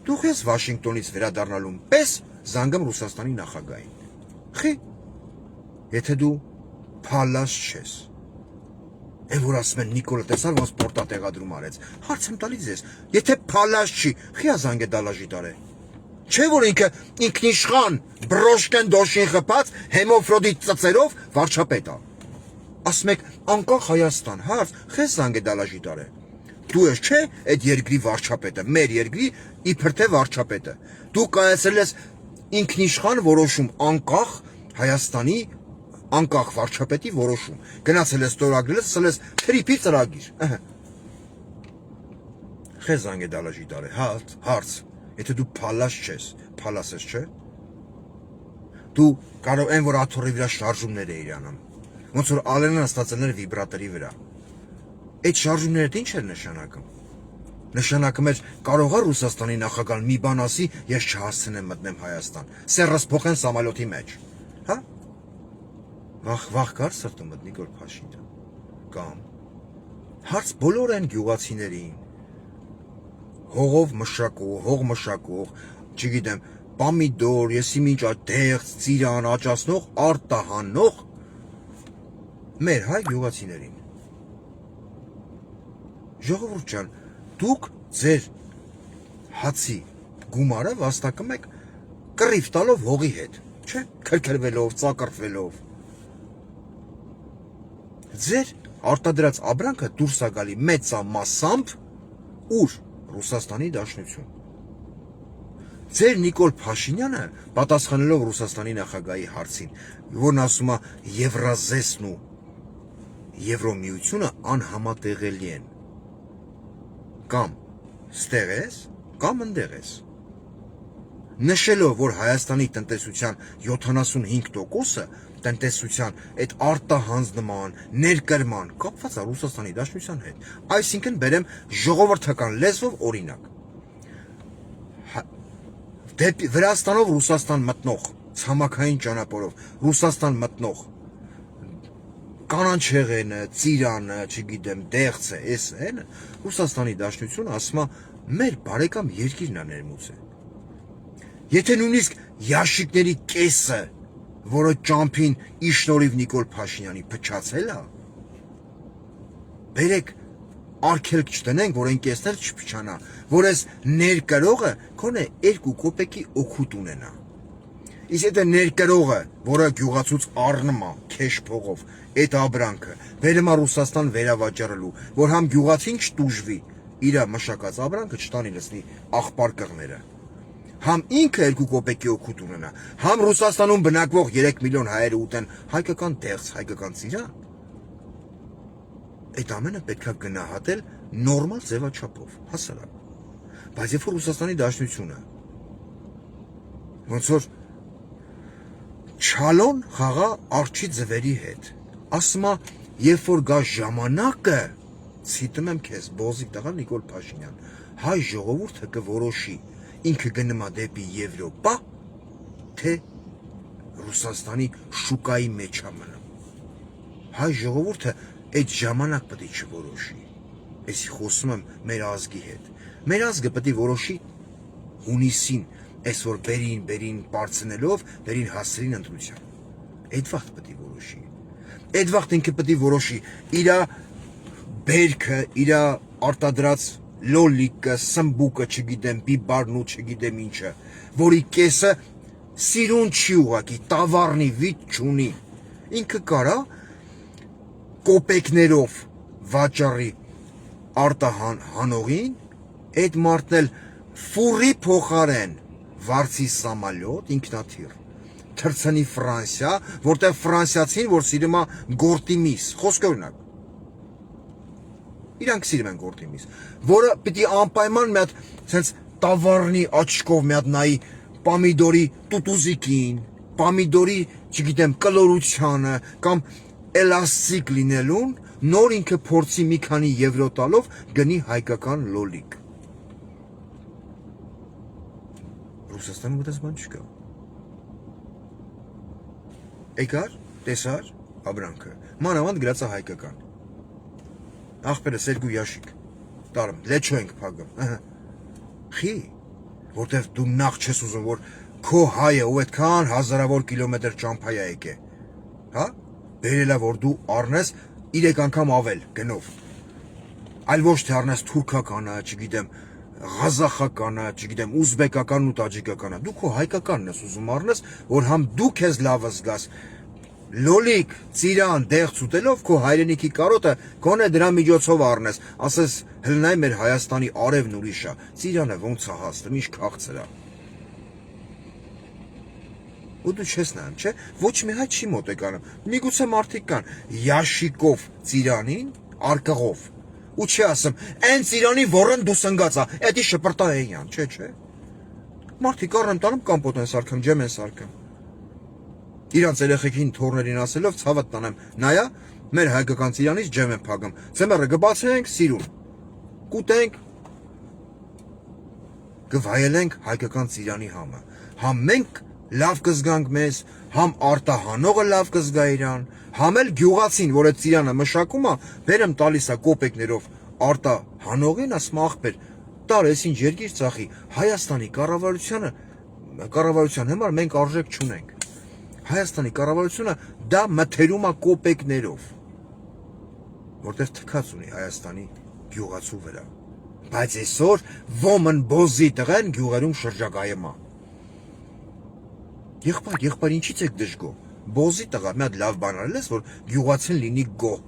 դու ես Վաշինգտոնից վերադառնալուն պես զանգում Ռուսաստանի նախագահին։ Խի, եթե դու փալաս չես։ Այն որ ասում են Նիկոլը տեսար, ոնց պորտատեղադրում արեց։ Հարց եմ տալիս ես, եթե փալաս չի, խի ազանգ է դալաժի տարե։ Չէ որ ինքը ինքնիշխան, բրոշկեն դոշին խփած, հեմոֆրոդիտ ծծերով վարչապետ է։ Ասում եք անկախ Հայաստան, հարց, խես զանգ է դալաժի տարե։ Դու ես չէ այդ երկրի վարչապետը, մեր երկրի իբր թե վարչապետը։ Դու կայացրել ես ինքնիշխան որոշում անկախ Հայաստանի անկախ վարչապետի որոշում։ Գնացել ես ստորագրել ես, սլես թրիփի ծրագիր։ Խես զանգ է դալաժի տարե, հարց, եթե դու փալաս չես, փալաս ես չէ։ Դու կարող են որ աթոռի վրա շարժումներ է իրանում։ Ոնց որ Ալենան ստացել էր վիբրատորի վրա։ Այդ շարժումները ինչ էր նշանակում։ Նշանակում էր կարող է Ռուսաստանի նախագահան մի բան ասի, ես չհասցնեմ մտնեմ Հայաստան։ Սերրս փոխեն սամալյոտի մեջ։ Հա։ Վախ կար սրտում Նիկոլ Փաշինյան։ Կամ հարց բոլոր են գյուղացիներին։ Հողով մշակող, չգիտեմ, պամիդոր, եսիմինչ դեղց, ծիրան, աճացնող, արտահանող մեր հայ գյուղացիներին։ Ժողովուրդ ջան, դուք ձեր հացի գումարը վաստակում եք կռիվ տալով հողի հետ, չէ, քրքրվելով, ծակրտվելով։ Ձեր արտադրած ապրանքը դուրս է գալի մեծամասամբ ուր Ռուսաստանի Դաշնություն։ Ձեր Նիկոլ Փաշինյանը պատասխանելով Ռուսաստանի նախագահի հարցին, որն ասում է Եվրազեսն ու Եվրոմիությունը անհամատեղելի են։ Կամ ստեղ ես, կամ ընդեղ ես։ Նշելով, որ Հայաստանի տնտեսության 75%-ը տնտեսության այդ արտահանձնման, ներկրման կապված է Ռուսաստանի Դաշնության հետ։ Այսինքն բերեմ ժողովրդական լեզվով օրինակ։ Դեպի Վրաստանով Ռուսաստան մտնող, ցամաքային ճանապարհով Ռուսաստան մտնող կանանչեղենը, ծիրանը, չգիտեմ, դեղցը, էսը, Ռուսաստանի Դաշնությունը ասում է մեր բարեկամ երկիրն է ներմուծել։ Եթե նույնիսկ յաշիկների կեսը, որը ճամփին ի շնորհիվ Նիկոլ Փաշինյանի փչացել է, բերեք արգելք չտնենք, որ այն կեսներ չփչանա, որ այս ներկրողը քոնե 2 կոպեկի օգուտ ունենա։ Իսկ եթե ներկրողը, որը գյուղացուց առնում է քեշ փողով, այդ աբրանքը վերում է Ռուսաստան վերավաճառելու, որ համ գյուղացին չտուժվի, իր մշակած աբրանքը չտանի լցնի աղբար կղները։ Համ ինքը 2 կոպեկի օգուտ ունենա, համ Ռուսաստանում բնակվող 3 միլիոն հայերը ուտեն հայկական դեղց, հայկական ծիրան։ Այդ ամենը պետք է գնահատել նորմալ ձևաչափով, հասարակ։ Բայց երբ որ Ռուսաստանի Դաշնությունը ոնց որ չալոն խաղա արջի ձվերի հետ, ասում է, երբ որ գա ժամանակը, ցիտում եմ քեզ, բոզիկ տղա Նիկոլ Փաշինյան, հայ ժողովուրդը կորոշի, ինքը գնում է դեպի Եվրոպա, թե Ռուսաստանի շուկայի մեջ է մնում։ Հայ ժողովուրդը այդ ժամանակ պետք է չորոշի։ Էսի խոսում եմ մեր ազգի հետ։ Մեր ազգը պետք է որոշի հունիսին, այսօր բերին բարձնելով, բերին հասցրին ընտրության։ Այդ վաղտ պետք է որոշի։ Այդ վաղտ ինքը պետք է որոշի իր բերքը, իր արտադրած լոլիկը, սմբուկը, չգիտեմ, բիբարն ու չգիտեմ ինչը, որի կեսը սիրուն չի ուղակի, տավառնի վիճ չունի։ Ինքը կարա կոպեկներով վաճառի արտահանողին, այդ մարդն էլ ֆուրի փոխարեն վարձի սամալյոտ, ինքնաթիռ, թռցնի Ֆրանսիա, որտեղ ֆրանսիացին, որ սիրում է գորտի միս, խոսք օրինակ։ Իրանք սիրում են գորտի միս, որը պիտի անպայման մի հատ sense տավառնի աչքով մի հատ նայի պամիդորի տուտուզիկին, պամիդորի, չգիտեմ, կլորությանը կամ էլաստիկ լինելուն, նոր ինքը փորձի մի քանի եվրո տալով գնի հայկական լոլիկ։ Ռուսաստանում այդպես բան չկա։ Եկար, տեսար աբրանքը, մանավանդ գրած է հայկական։ Ախպերս 2 ящик տարում, լեչո ենք փագում։ Խի, որտեվ դու նախ չես ուզում, որ քո հայը ու այդքան հազարավոր կիլոմետր ճամփա է եկե։ Հա? Բերելա որ դու առնես 3 անգամ ավել գնով։ Այլ ոչ թե առնես թուրքականը, չգիտեմ, ղազախականը, չգիտեմ, ուզբեկական ու տաջիկականը։ Դու քո հայկականն ես ուզում առնես, որ համ դու քեզ լավը զգաս։ Լոլիկ, ծիրան, դեղց ուտելով քո հայրենիքի կարոտը գոնե դրա միջոցով առնես, ասես հլնայ մեր Հայաստանի արևն ուրիշ է, ծիրանը ոնց է հասնում, ինչ քաղցր է։ Ու դու չես նայում, չէ՞, ոչ մի հայ չի մոտեկանում։ Միգուցե մարդիկ կան ящикով ծիրանին, արկղով։ Ու չի ասում, այն ծիրանի որն դու սնգած է, էդի շպրտա էյան, չէ։ Մարդիկ առնեմ տանում կամպոտ են սարքում, ջեմ են սարքում։ Իրանց երեխեքին թորներին ասելով ցավդ տանեմ, նայա, մեր հայկական ծիրանից ջեմ են փագում։ Ձմեռը կբացենք, սիրուն։ Կուտենք, կվայելենք հայկական ծիրանի համը։ Համ մենք լավ կզգանք մեզ, համ արտահանողը լավ կզգա իրան, համ էլ գյուղացին, որ այդ ծիրանը մշակում է, բերեմ տալիս է կոպեկներով արտահանողին, ասում ախպեր, տար էս ինչ երկիր ծախի, Հայաստանի կառավարության համար մենք արժեք չունենք։ Հայաստանի կառավարությունը դա մթերում է կոպեկներով, որտեղ թքած ունի Հայաստանի գյուղացու վրա։ Բայց այսօր ոմն բոզի տղեն գյուղերում շրջագայում է։ Եղբայր, ինչից եք դժգոհ։ Բոզի տղա, մի հատ լավ բան արել ես, որ գյուղացին լինի գոհ։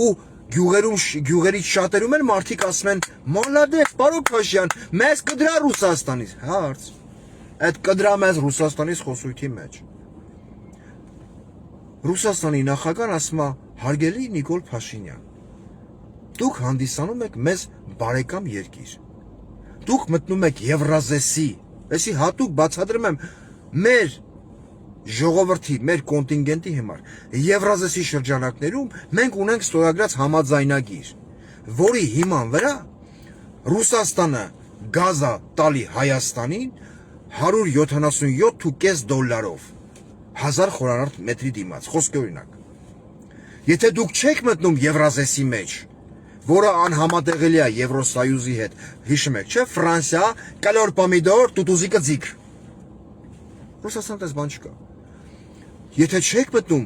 Ու գյուղերից շատերում են մարդիկ ասում են, մոլադես, պարոն Փաշյան, մեզ կդրա Ռուսաստանից։ Հարց։ Այդ կդրա մեզ Ռուսաստանից խոսույթի մեջ։ Ռուսաստանի նախագահն ասում է, հարգելի Նիկոլ Փաշինյան, դուք հանդիսանում եք մեզ բարեկամ երկիր։ Դուք մտնում եք Եվրազեսի, այսի հատուկ բացատրում եմ մեր ժողովրդի, մեր կոնտինգենտի համար, Եվրազեսի շրջանակներում մենք ունենք ստորագրած համաձայնագիր, որի հիման վրա Ռուսաստանը գազա տալի Հայաստանին 177.5 դոլարով, 1000 խորանարդ մետրի դիմաց, խոսքի օրինակ։ Եթե դուք չեք մտնում Եվրազեսի մեջ, որը անհամատեղելի է Եվրոսոյուզի հետ, հիշում եք, չէ, Ֆրանսիա, կալոր պամիդոր, տուտուզիկը ձիգ։ Ռուսաստան դες բան չկա։ Եթե չեք մտնում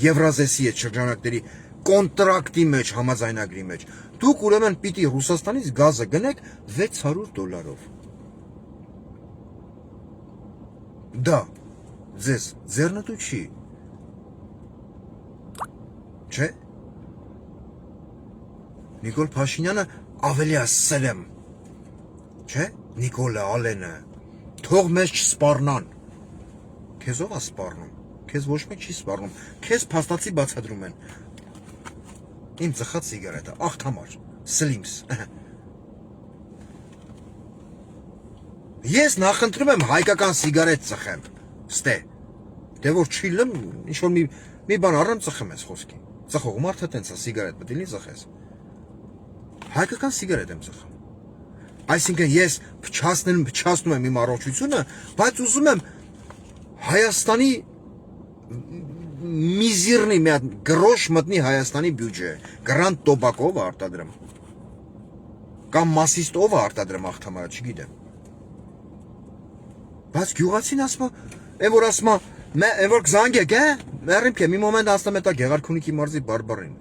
Եվրազեսի հետ շրջանակների կոնտրակտի մեջ, համաձայնագրի մեջ, դուք ուրեմն պիտի Ռուսաստանից գազը գնեք 600 դոլարով։ Դա ձեզ ձեռնտու չի։ Չէ։ Նիկոլ Փաշինյանը ավելի ասելեմ։ Չէ, Նիկոլը, Ալենը, թող մեզ չսպառնան։ Քեզ ով է սպառնում։ Քեզ ոչ մեկ չի սպառնում։ Քեզ փաստացի բացատրում են։ Իմ ծխած սիգարետը, աղթամար, Slims։ Ես նախընտրում եմ հայկական սիգարետ ծխեմ։ Ստե։ Դե որ չի լմ, ինչ որ մի բան առնեմ ծխեմ ես խոսքի։ Ծխող մարդը տենց է սիգարետ պետք է ծխես։ Հայկական սիգարետ եմ ծխում։ Այսինքն ես փչացնում եմ իմ առողջությունը, բայց ուզում եմ Հայաստանի միզիրնի մի հատ գրոշ մտնի Հայաստանի բյուջե, Grand Tobacco-ով արտադրեմ։ Կամ Մասիստով արտադրեմ աղթամարը, չգիտեմ։ Բայց գյուղացին ասում է, որ ասում է, որ զանգեք, մեռիմ կե, մի մոմենտ ասում է տա Գեղարքունիքի մարզի բարբարին։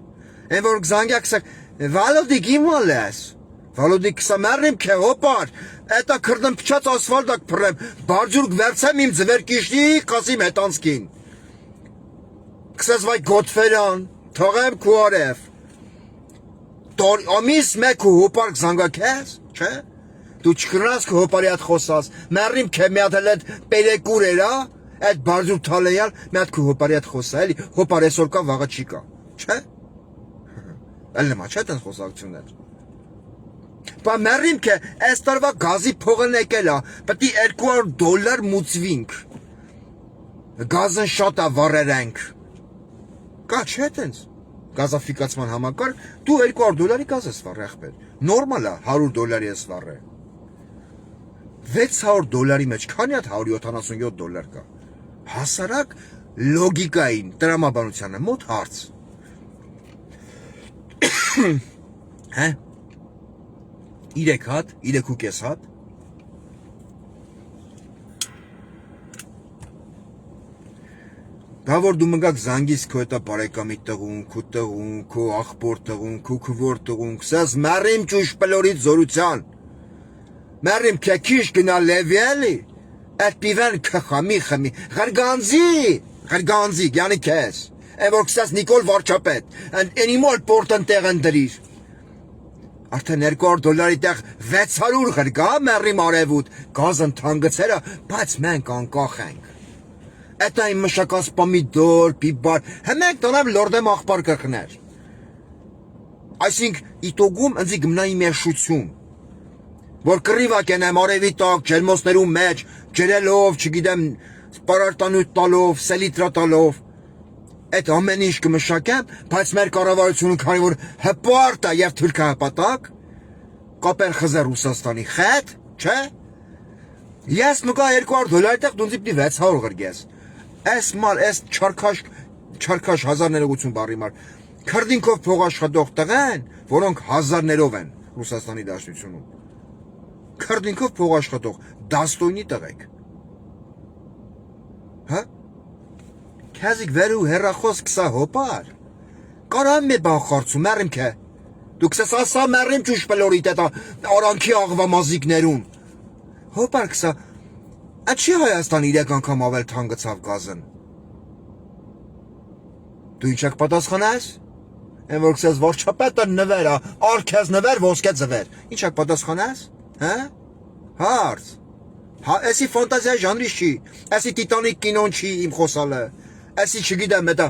Որ զանգեք, Վալոդիկ իմալ ես։ Վալոդիկ կսա մեռիմ կե, հոպար, էտա քրդեմ փչած ասֆալտակ փռեմ, բարձուրկ վերցեմ իմ ձվեր կիշտի, կասիմ հետանցքին։ Կսես վայ գոտվերան, թողեմ քու արև։ Ամիս մեկ ու հոպար կզանգակ ես, չէ։ Դու չկրնաս քո հոպարի հատ խոսաս, մեռիմ կե մի հատ էլ էտ պերեկուր էրա, էտ բարձուր թալեյալ, մի հատ քո հոպարի հատ խոսա, էլի, հոպար այսօր կա, վաղը չի կա, չէ։ Էլ նմա չէ տենց խոսակցություններ։ Բա մեռիմ կե, այս տարվա գազի փողն եկել է, պետք է $200 մուծվինք։ Գազն շատ է վառերենք։ Կա չէ տենց։ Գազաֆիկացման համակարգ, դու $200 գազ ես վառը եղբեր։ Նորմալ է $100 ես վառը։ $600 մեջ քանի հատ $177 կա։ Հասարակ լոգիկային տրամաբանությանը մոտ հարց։ Հա 3 հատ, 3.5 հատ։ Դա որ դու մգաք զանգիս քո հետա բարեկամի տղուն, քո տղուն, քո աղբոր տղուն, քո քվոր տղուն, քսած մեռիմ ճուշ պլորից զորության։ Մեռիմ քեքիշ գնա լևելի, այդ պիվեն քխամի խմի, ղրգանձի, գյանի քեզ։ Որ քսած Նիկոլ Վարչապետ, անիմալ պորտն տեղն դրիր։ Արդեն $200 տեղ 600 ղրգա մեռիմ արևուտ, գազն թանգցերը, բայց մենք անկախ ենք։ Էտա իմ մշակած պոմիդոր, պիպար, հմենք տոնեմ լորդեմ աղբար կրկներ։ Այսինք իտոգում ընձի գմնայի մեշություն, որ կռիվակ ենեմ արևի տակ, ջերմոսներու մեջ, ջերելով, չգիտեմ, պարարտանույթ տալով, սելիտրա տալով, այդ ամեն ինչ կմշակեմ, բայց մեր կառավարությունը քանի որ հպարտ է եւ թուրքահպատակ, կապեր խզե Ռուսաստանի խետ, չէ։ Ես մկա $200 տեղ դու ինձ 600 ղրգես։ Այս մալ, այս չարքաշ հազարներողություն բարի մար, քրդինքով փող աշխատող տղեն, որոնք հազարներով են Ռուսաստանի Դաշնությունում։ Քրդինքով փող աշխատող դաստոյնի տղեկ։ Հա։ Քազիկ վերու հերախոս կսա հոպար։ Կարամ մի բան խարցու, մեռիմ կե։ Դու կսես ասա մեռիմ ճուշ պլորիտ էտա արանքի աղվա մազիկներուն։ Հոպար կսա, չի Հայաստան 3 անգամ ավել թանգցավ գազն։ Դու ինչ եք պատասխանես։ Են որ կսես Վարչապետը նվեր, արքեզ նվեր, ոսկե ձվեր։ Ինչ եք պատասխանես։ Հա։ Հարց։ Հա, էսի ֆանտազիա ժանրի չի, էսի Տիտանիկ կինոն չի իմ խոսալը, էսի չգիտեմ էտա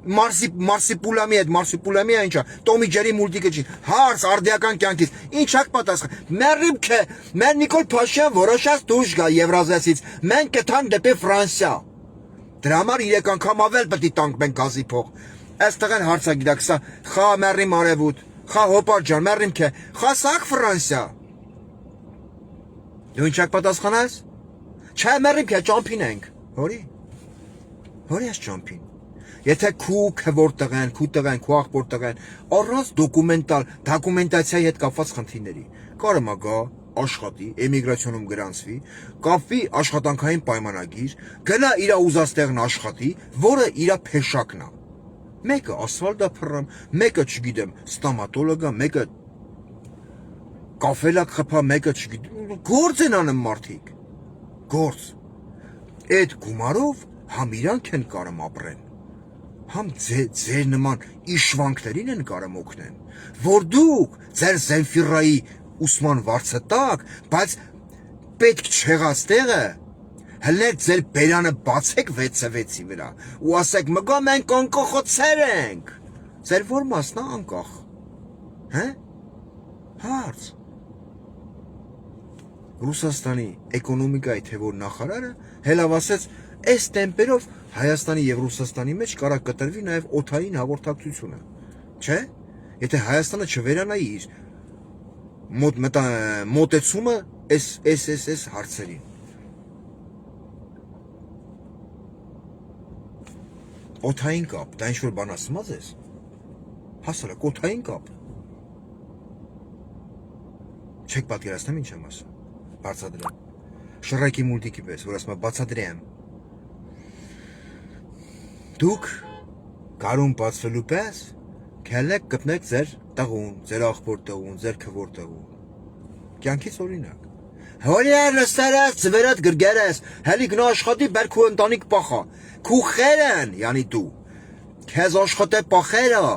Մարսիպուլամի հետ, Մարսիպուլամի է ինչա, Տոմի Ջերի մուլտիկը չի, հարց արդիական կյանքից, ինչ ակ պատասխան, մեռիմ կե, մեր Նիկոլ Փաշյան որոշած դուրս գա Եվրազիացից, մենք կթանք դեպի Ֆրանսիա, դրա համար 3 անգամ ավել պետք է տանք մենք գազի փող, այս տղեն հարցա գիտակ, սա խա մեռիմ արևուտ, խա հոպար ջան, մեռիմ կե, խա սակ Ֆրանսիա, դու ինչ ակ պատասխանես, չէ մեռիմ կե, ճամփին ենք, հորի ես ճամփին, եթե քու քվոր տղեն, քու տղեն, քու աղբոր տղեն, առանց դոկումենտացիայի հետ կապված խնդիրների, կարում է գա, աշխատի, էմիգրացիոնում գրանցվի, կապվի աշխատանքային պայմանագիր, գնա իրա ուզած տեղն աշխատի, որը իրա փեշակն է, մեկը ասֆալտ է փռում, մեկը չգիտեմ, ստոմատոլոգ է, մեկը կաֆելակ խփա, մեկը չգիտեմ, գործ են անում մարդիկ, գործ, այդ գումարով համ իրանք են կարում ապրեն, համ ձեր նման իշվանքներին են կարում օգնեն, որ դուք ձեր Զենֆիրայի ուսման վարձը տակ, բայց պետք չեղած տեղը հլեք ձեր բերանը բացեք 6-6-ի վրա ու ասեք մգա մենք անկախացեր ենք, ձեր որ մասն է անկախ, հե? Հարց Ռուսաստանի էկոնոմիկայի թե որ նախարարը հելավ ասեց այս տեմպերով Հայաստանի եւ Ռուսաստանի մեջ կարա կտրվի նաեւ օդային հաղորդակցությունը, չէ՞, եթե Հայաստանը չվերանայի իր մոտեցումը այս հարցերին օդային կապ, դա ինչ-որ բան ասմաց ես, հասարակ օդային կապ, չեք պատկերացնեմ ինչ եմ ասում, բացադրեմ, շռայքի մուլտիկի պես, որ ասում բացադրեմ, դուք կարում բացվելու պես, կհելեք կպնեք ձեր տղուն, ձեր աղբոր տղուն, ձեր քվոր տղուն, կյանքից օրինակ, հորիար նստարած, ձվերատ գրգերես, հելի գնա աշխատի բեր քու ընտանիք պախա, քու խերն, յանի դու, քեզ աշխատե պախերա,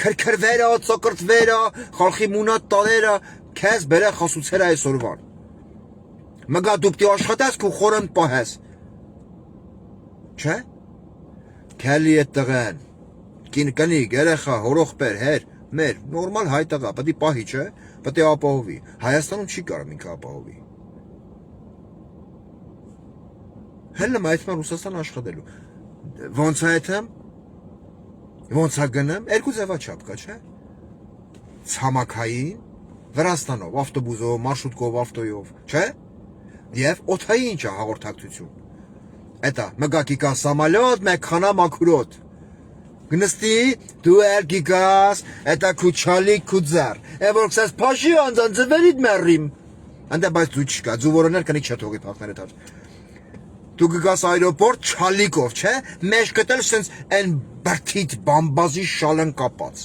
քրքրվերա, ծոկրտվերա, խալխի մունատ տալերա, քեզ բերե խասուցերա այսօրվան, մգա դուպտի աշխատես քու խորն պահես, չէ, քելի է տղեն, կինկնի, գերեխա, հորող պեր, հեր, մեր, նորմալ հայ տղա, պտի պահի, չէ, պտի ապահովի, Հայաստանում չի կարում ինքը ապահովի, հելնեմ այդման Ռուսաստան աշխատելու, ոնց է այդեմ, ոնց է գնեմ, երկու ձևաչափ կա, չէ, ցամաքային, Վրաստանով, ավտոբուզով, մարշրուտկով, ավտոյով, չէ, և օդային ինչ է հաղորդակցություն, էտա, մգա կիկա սամալյոտ, մեկ խանա մաքուրոտ, գնստի, դու էր գիկաս, էտա քու չալիկ քու ձար, որ կսես պաշի անձան ձվերիդ մերրիմ, անտե բայց դու չկա, ձու որոներ կնի չէ թողի պախները թար, դու գգաս այրոպորտ չալիկով, չէ, մեջ կտել սենց են բրթիտ բամբազի շալն կապած,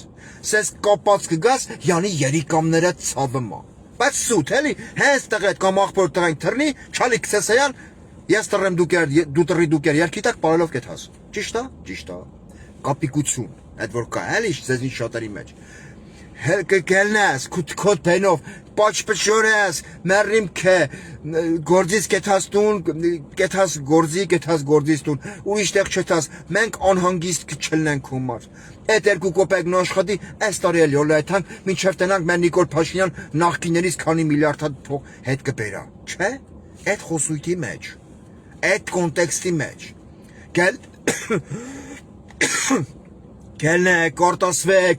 սենց կապած կգաս, յանի երիկամները ծավմա, բայց սուտ, էլի, հենց տղետ կամ աղբոր տղային թրնի, չալիկ կսեսեյան, ես տրեմ դու տրի դուկեր, երկիտակ պարելով կեթաս, ճիշտ է, կապիկություն, այդ որ կա, էլի ձեզ ինչ շատերի մեջ, կելնես, քոտ բենով, պաչպշորես, մերրիմ կե, գործից կեթաս տուն, կեթաս գործից տուն, ուրիշ տեղ չեթաս, մենք անհանգիստ չլնենք հումար, այդ երկու կոպեկ նաշխատի, այս տարի էլ յոլա այդանք, մինչև տնանք մեր Նիկոլ Փաշինյան նախկիներից քանի միլիարդ հատ փող հետ կբերա, չէ, այդ խոսույթի մեջ, այդ կոնտեքստի մեջ, կելնեք, կարտասվեք,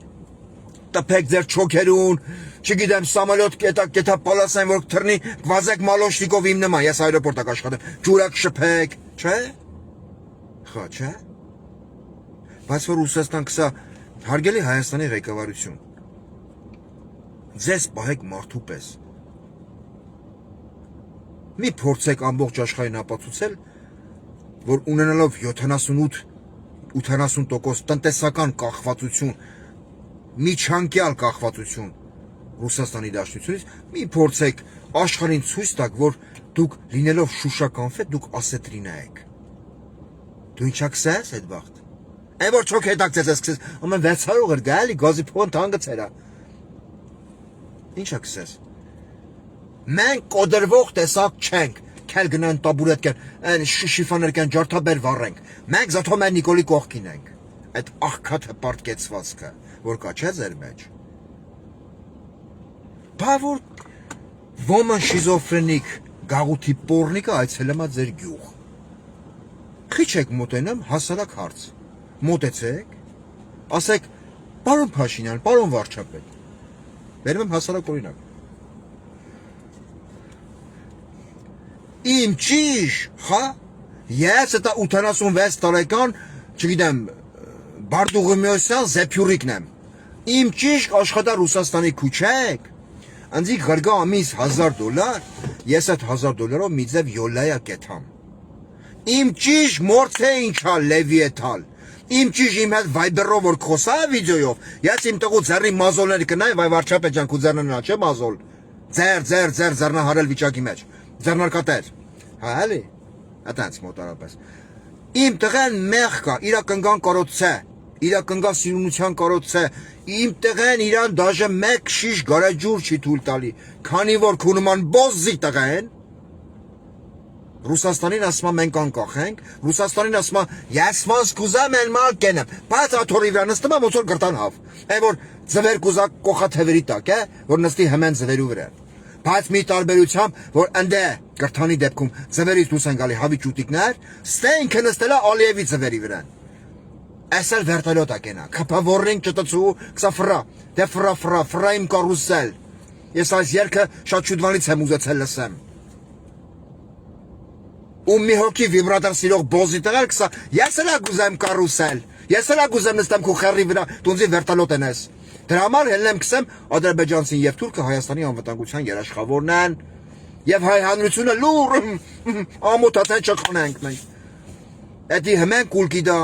տպեք ձեր չոքերուն, չգիտեմ, սամալյոտ կետա պալասային, որ թրնի, վազեք մալոշնիկով իմ նման, ես այրոպորտակ աշխատեմ, ջուրակ շպեք, չէ, խա, չէ, բայց որ Ռուսաստան կսա, հարգելի Հայաստանի ղեկավարություն, ձեզ պահեք մարդու պես, մի փորձեք ամբողջ աշխարհին ապացուցել, որ ունենալով 78-80% տնտեսական կախվածություն, միջանկյալ կախվածություն Ռուսաստանի Դաշնությունից, մի փորձեք աշխարհին ցույց տաք, որ դուք լինելով Շուշա կանֆետ, դուք ասետրինա եք։ Դու ինչա կսես այդ բախտ։ Այն որ չոք հետակցես սկսես, ամեն 600 էր գալի գազի փողն թանկացերա։ Ինչա կսես։ Մենք կոդրվող տեսակ չենք, քել գնան տաբուրետ կեն, այն շիֆաներ կեն ջարդաբեր վառենք։ Մենք զաթո մեր Նիկոլի կողքին ենք։ Այդ աղքատ հպարտ կեցվածքը, որ կա չէ ձեր մեջ։ Բա որ ոման շիզոֆրենիկ գաղութի պորնիկը այցելում է ձեր գյուղ։ Քիչ եք մոտենամ հասարակ հարց։ Մոտեցեք, ասեք, պարոն Փաշինյան, պարոն վարչապետ։ Բերում եմ հասարակ օրինակ։ Իմ ճիշ, խա, ես էտա 86 տարեկան, չգիտեմ, Բարդուղիմյոսյան Զեփյուրիկն եմ։ Իմ ճիշտ աշխատա Ռուսաստանի քուչեք։ Անձիկ գարգա ամիս $1000, ես այդ $1000-ով մի ձև յոլայա կեթամ։ Իմ ճիշտ մորթե ինչա լևի է թալ։ Իմ ճիշտ իմ հետ վայբերով որ խոսա վիդեոյով, ես իմ տղու ձեռի մազոլներ կնայ, վայ վարչապետ ջան, քու ձեռնա չէ մազոլ։ Ձեռնահարել վիճակի մեջ։ Ձեռնարկատեր։ Հա էլի։ այտենց մոտարապես։ Իմ տղեն մեղ կա, իրա կնգան կարոցե, իրա կնգա սիրունության կարոցե, իմ տղեն իրան դաժե մեկ շիշ գարեջուր չի թույլ տալի, քանի որ քու նման բոզի տղեն, Ռուսաստանին ասма մենք անկախ ենք, Ռուսաստանին ասма ես ոնց կուզեմ են մալ կենեմ, բայց աթորի վրա նստում եմ ոնց որ գրտան հավ, այն որ ձվեր կուզակ կոխաթևերի տակ է, որ նստի հմեն ձվերու վրա, բայց մի տարբերությամբ, որ ընդե գրտանի դեպքում ձվերից դուրս են գալի հավի ճուտիկներ, ստե ինքը նստել է Ալիևի ձվերի վրա, այսել վերտալյոտ է կենա, կապավորին ճտծու, կսա ֆրա, դե ֆրա իմ կարուսել, ես այս երկը շատ շուտվանից եմ ուզեցել լսեմ, ու մի հոգի վիբրատոր սիրող բոզի տղեր կսա, ես էլ ագուզեմ կարուսել, ես էլ ագուզեմ նստեմ քո խերի վրա, տունձի վերտալոտ են ես, դրա համար հելնեմ կսեմ ադրբեջանցին և թուրքը Հայաստանի անվտանգության երաշխավորն են, և հայ հանրությունը լուր, ամոթացեն չխոնենք մենք, էդի հմեն կուլկի դա,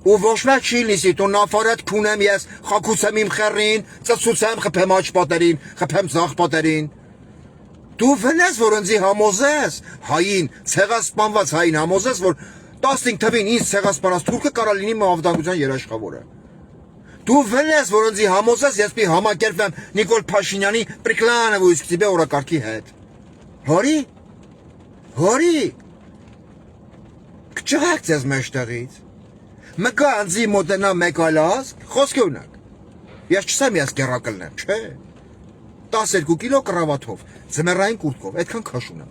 ու ոչ մեկ չի լիսի, տու նավարետ կունեմ ես, խակուցեմ իմ խերին, ծծուցեմ խպեմ աչ պատերին, խպեմ ձախ պատերին, դու վնես, որ ընձի համոզես, հային, ցեղասպանված հային համոզես, որ 15 թվին ինձ ցեղասպանած թուրքը կարա լինի մո անվտանգության երաշխավորը։ Դու վնես, որ ընձի համոզես, ես մի համակերպեմ Նիկոլ Փաշինյանի Պրիկլանովի տիպե օրակարգի հետ։ Հորի, կճղակ ձեզ մեջտեղից։ Մկա ընձի մոտենա մեկ այլ ազգ, խոսքի ունակ։ Ես չսեմ ես գերակլնեմ, չէ։ 12 կիլո կրավաթով, ձմեռային կուրտքով, այդքան քաշուն եմ։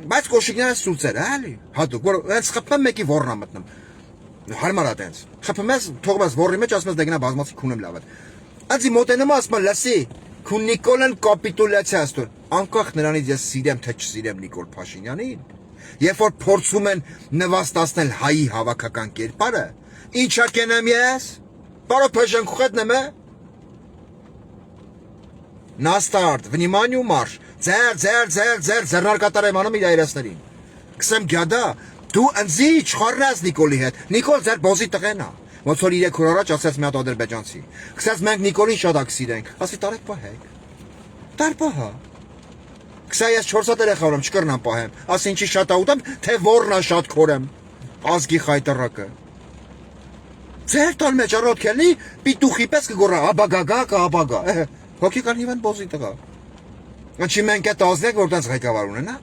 Բայց կոշիկները սուրծեր, էլի, հատուկ, որ հենց խփեմ մեկի ոռնա մտնում։ Հարմար է տենց։ Խփում ես, թողում ես ոռի մեջ, ասում ես դե գնա բազմացի քունեմ լավ է։ Անձի մոտենում ասում եմ, լսի, քու Նիկոլեն կապիտուլյացիա ստոր։ Անկախ նրանից ես սիրեմ թե չսիրեմ Նիկոլ Փաշինյանին, երբ որ փորձում են նվաստացնել հայի հավաքական կերպարը, ինչա կենեմ ես։ Պարո Փեշենքուխետնը մե На старт, вниманию марш, ձեռնար կատարեմ անում իր այրասներին, կսեմ գյադա, դու ընձի չխարնես Նիկոլի հետ, Նիկոլ ձեր բոզի տղեն է, ոնց որ 3 օր առաջ ասեց մի հատ ադրբեջանցի, կսեց մենք Նիկոլին շատ ակսիրենք, ասի տարեք պահեք, տար պահա, կսա ես 4 հատ երեխա ունեմ, չկրնամ պահեմ, ասի ինչի շատ աուտեմ, թե որնա շատ քորեմ, ազգի խայտռակը, ձեր տան մեջ առոտ կելնի, պիտուխի պես կգորա, աբագա, հոգի կան հիվան բոզի տղա, ինչի մենք է տազնեք, որ տենց ղեկավար ունենա,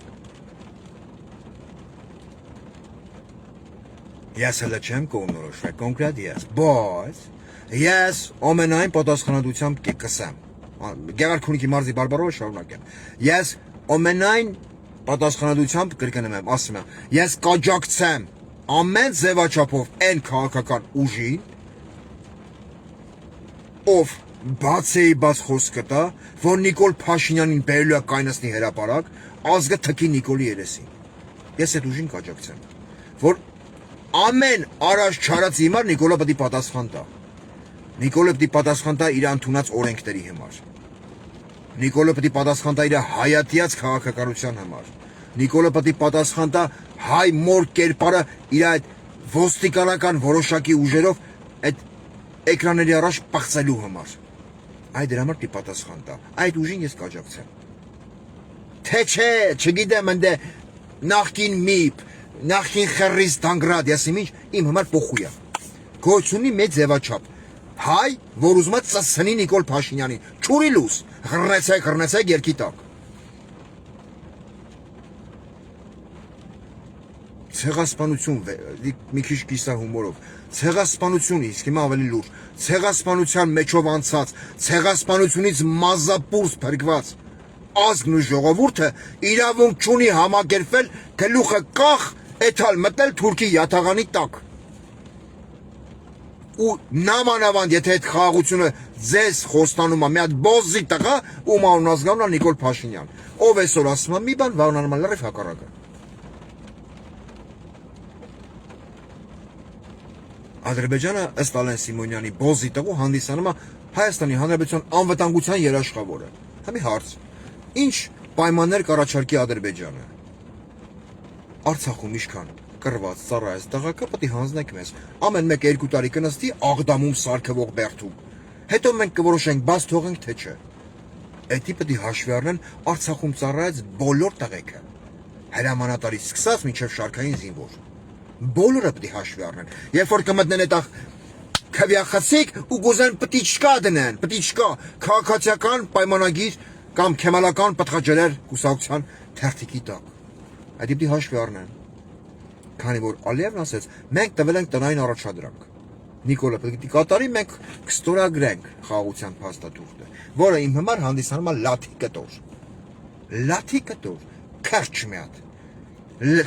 ես հլը չեմ կողնորոշվե, կոնկրետ ես, բայց ես ամենայն պատասխանատվությամբ կսեմ, Գեղարքունիքի մարզի բարբարովը շարունակեմ, ես ամենայն պատասխանատվությամբ կրկնում եմ, ասում եմ, ես կաջակցեմ ամեն ձևաչափով այն քաղաքական ուժին, ով բացեի բաց խոսքը տա, որ Նիկոլ Փաշինյանին բերելու է կայնացնի հրապարակ, ազգը թքի Նիկոլի երեսին, ես այդ ուժին կաջակցեմ, որ ամեն արած չարած հիմար Նիկոլը պետք է պատասխան տա, Նիկոլը պետք է պատասխան տա իր ընդունած օրենքների համար, Նիկոլը պետք է պատասխան տա իր հայատյաց քաղաքականության համար, Նիկոլը պետք է պատասխան տա հայ մոր կերպարը իր այդ ոստիկանական որոշակի ուժերով այդ էկրանների առաջ պղծելու համար, այդ դրա համար պետք է պատասխան տա, այդ ուժին ես կաջակցեմ, թե չէ, չգիտեմ ընդե նախկին միպ, նախկին խրրից դանգրադ, եսիմ ինչ, իմ համար պոխույա, գոյությունի մեծ ձևաչափ, հայ, որ ուզում է ծսնի Նիկոլ Փաշինյանին, չուրի լուս, հռնեցեք երկի տակ, ցեղասպանություն, մի քիչ կիսա հումորով, ցեղասպանություն իսկ հիմա ավելի լուր, ցեղասպանության մեջով անցած, ցեղասպանությունից մազապուրս փրկված ազգն ու ժողովուրդը իրավունք չունի համակերպվել գլուխը կախ էթալ մտել թուրքի յաթաղանի տակ։ Ու նամանավանդ եթե այդ խաղաղությունը ձեզ խոստանում է մի հատ բոզի տղա, ում անուն ազգանունն է Նիկոլ Փաշինյան, ով այսօր ասում է մի բան, վաղն անում է լրիվ հակառակը։ Ադրբեջանը ըստ Ալեն Սիմոնյանի բոզի տղու հանդիսանում է Հայաստանի Հանրապետության անվտանգության երաշխավորը։ Համի հարց. Ինչ պայմաններ կառաջարկի Ադրբեջանը։ Արցախում ինչքան կռված ծառայած տղակը պետք է հանձնեք մեզ։ Ամեն մեկ 2 տարի կնստի աղդամում սարքվող բերդում։ Հետո մենք կորոշենք բաց թողենք թե չէ։ Էդի պետք է հաշվի առնեն Արցախում ծառայած բոլոր տղեկը։ հրամանատարից սկսած մինչև շարքային զինվոր։ Բոլորը պետք է հաշվի առնեն։ Երբ որ կմտնեն այդտեղ քվյախցիկ ու գոզեն պտիչկա դնեն, պտիչկա, քաղաքացիական պայմանագիր կամ քեմալական պատխաջերեր կուսակցության թերթիկի տակ։ Այդ դեպի հաշվի առնեն։ Քանի որ Ալիևն ասեց, մենք տվել ենք տնային առաջադրանք։ Նիկոլը պետք է կատարի, մենք կստորագրենք խաղաղության փաստաթուղթը, որը իմ համար հանդիսանում է լաթի կտոր։ Լաթի կտոր, քարչ մի հատ։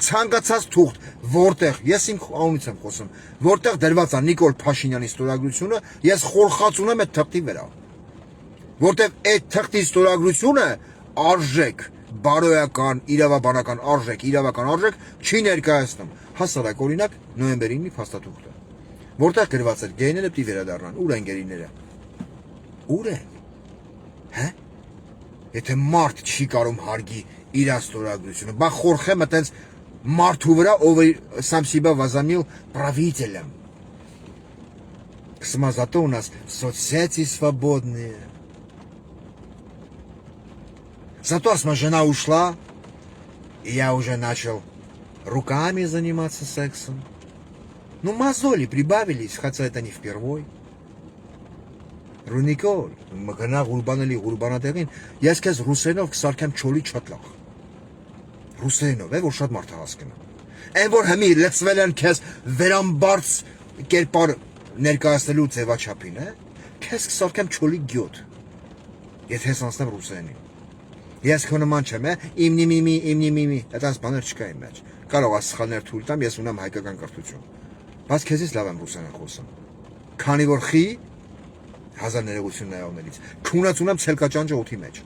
Ցանկացած թուղթ, որտեղ ես իմ անունից եմ խոսում, որտեղ դրված է Նիկոլ Փաշինյանի ստորագրությունը, ես խորխած ունեմ այդ թղթի վրա։ Որտեղ այդ թղթի ստորագրությունը արժեք, բարոյական, իրավաբանական արժեք չի ներկայացնում։ Հասարակ օրինակ նոյեմբերի 9-ի փաստաթուղթը, որտեղ գրված էր գեյները պիտի վերադառնան, ուր են գերիները։ Ուր են։ Հա։ Եթե մարդ չի կարող հարգի իր ստորագրությունը, բա խորխեմ այտենց մարդու վրա, ով Սամսիբա Վազամիլ правителем. Зато у нас соцсети свободные. Зато моя жена ушла, и я уже начал руками заниматься сексом. Ну, мозоли прибавились, хотя это не впервой. Рунիկոլ, մգնա Ղուրբանելի Ղուրբանատեղին, ես քեզ ռուսերենով կսարքեմ չոլի չատլախ։ Ռուսերենով է, որ շատ մարդ հասկնա։ Այն որ հիմի լծվել են քեզ վերամբարձ կերպար ներկայացնելու ձևաչափին, քեզ կսարքեմ չոլի գյոտ։ Եթե ես անցնեմ ռուսերենին։ Ես քո նման չեմ, իմնի, այդպես բաներ չկա իմ մեջ։ Կարող է սխալներ թույլ տամ, ես ունեմ հայկական կրթություն։ Բայց քեզից լավ եմ ռուսերեն խոսում։ Քանի որ խի հազար ներողություն նայողներից, քունած ունեմ ցելկաճանջը օդի մեջ։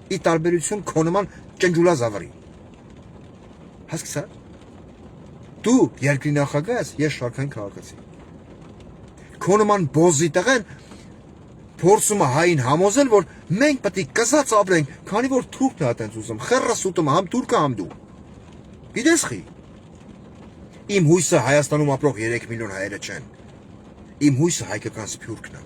Ի տարբերություն քո նման ճնջուլազավրի։ Հասկացա՞։ Դու երկրի նախագահ ես, ես շարքային քաղաքացի։ Քո նման բոզի տղեն փորձում է հային համոզել, որ մենք պետք է կզած ապրենք, քանի որ թուրքն է այտենց ուզում, խեռը սուտում համ թուրքը համ դու։ Գիտես խի։ Իմ հույսը Հայաստանում ապրող 3 միլիոն հայերը չեն։ Իմ հույսը հայկական սփյուռքն է,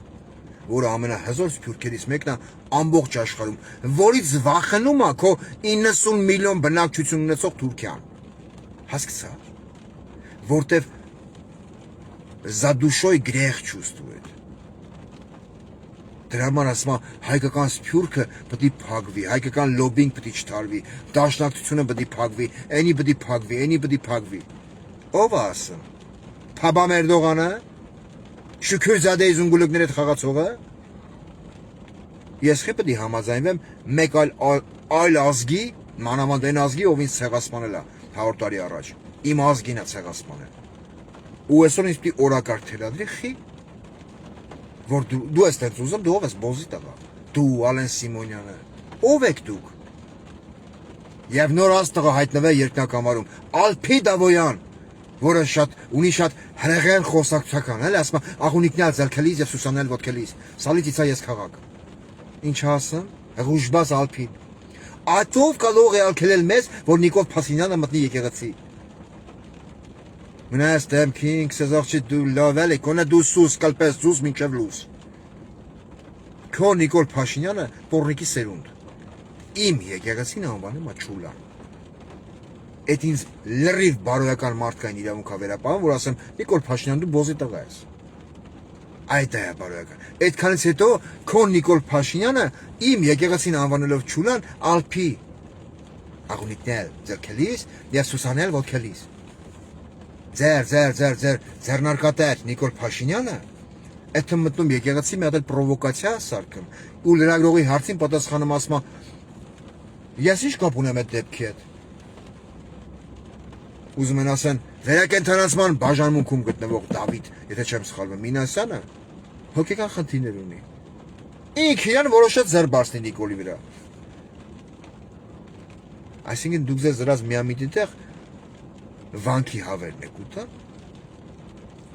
որը ամենահզոր սփյուռքերից մեկն է ամբողջ աշխարհում, որից վախենում է քո 90 միլիոն բնակչություն ունեցող Թուրքիան։ Հասկացա՞։ Որտեվ за душой грех чувствует։ Դրա համար ասում եմ, հայկական սփյուռքը պետք է փակվի, հայկական լոբինգ պետք է չթարվի, դաշնակցությունը պետք է փակվի, այնի պետք է փակվի, այնի պետք է փակվի։ Ո՞վ է ասում։ Փաբամ Էրդողանը, Շուքուրզադեի զունգուլուկների հետ խաղացողը։ Ես պետք է համաձայնվեմ մեկ այլ ազգի, մանավանդ այն ազգի, ով ինձ ցեղասպանել է 100 տարի առաջ։ Իմ ազգին է ցեղասպանել։ Ու այսօր ինձ պիտի օրակարգ թելադրի խի, որ դու ես դեռ ուզում, դու ով ես բոզի տղա։ Դու Ալեն Սիմոնյանը։ Ով եք դուք։ Եվ նոր աստղը հայտնվել երկնակամարում, Ալփի Դավոյան, որը ունի շատ հրեղեն խոսակցական, էլ ասում աղունիկնալ ձելքելիս եւ Սուսանել ոտքելիս։ Սալիցիցա ես քաղաք։ Ինչ ասեմ, Ռուժբազ Ալփին։ Ատով կարող է ալքելել մեզ, որ Նիկոլ Փաշինյանը մտնի եկեղեցի։ Մնաս դեմքին, քսեզաղջի դու լավել է, կոնե դու սուս, կալպես ձուս մինչև լուս։ Քո Նիկոլ Փաշինյանը պորնիկի սերունդ։ Իմ եկեղեցին անվանում է Չուլա։ Այդ ինձ լրիվ բարոյական մարդկային իրավունքա վերապահում, որ ասեմ Նիկոլ Փաշինյան դու բոզի տղա ես։ Այդ է բարոյական։ Այդքանից հետո քո Նիկոլ Փաշինյանը իմ եկեղեցին անվանելով Չուլան Ալփի աղունիկնել ձերքելիս եւ Սուսանել ոտքելիս։ Ձեռնարկատեր Նիկոլ Փաշինյանը այդ մտնում եկեղեցի մի հատ էլ պրովոկացիա սարքում ու լրագրողի հարցին պատասխանում ասում ես ինչ կապ ունեմ այդ դեպքի հետ։ Ուզում են ասեն վերակենդանացման բաժանմունքում գտնվող Դավիթ, եթե չեմ սխալվում, Մինասյանը հոգեկան խնդիրներ ունի։ Ինքը իրան որոշեց ձեռ բարձնի Նիկոլի վրա։ Այսինքն դուք ձեզ դրած միամիտ տեղ վանքի հավերն եք ուտա։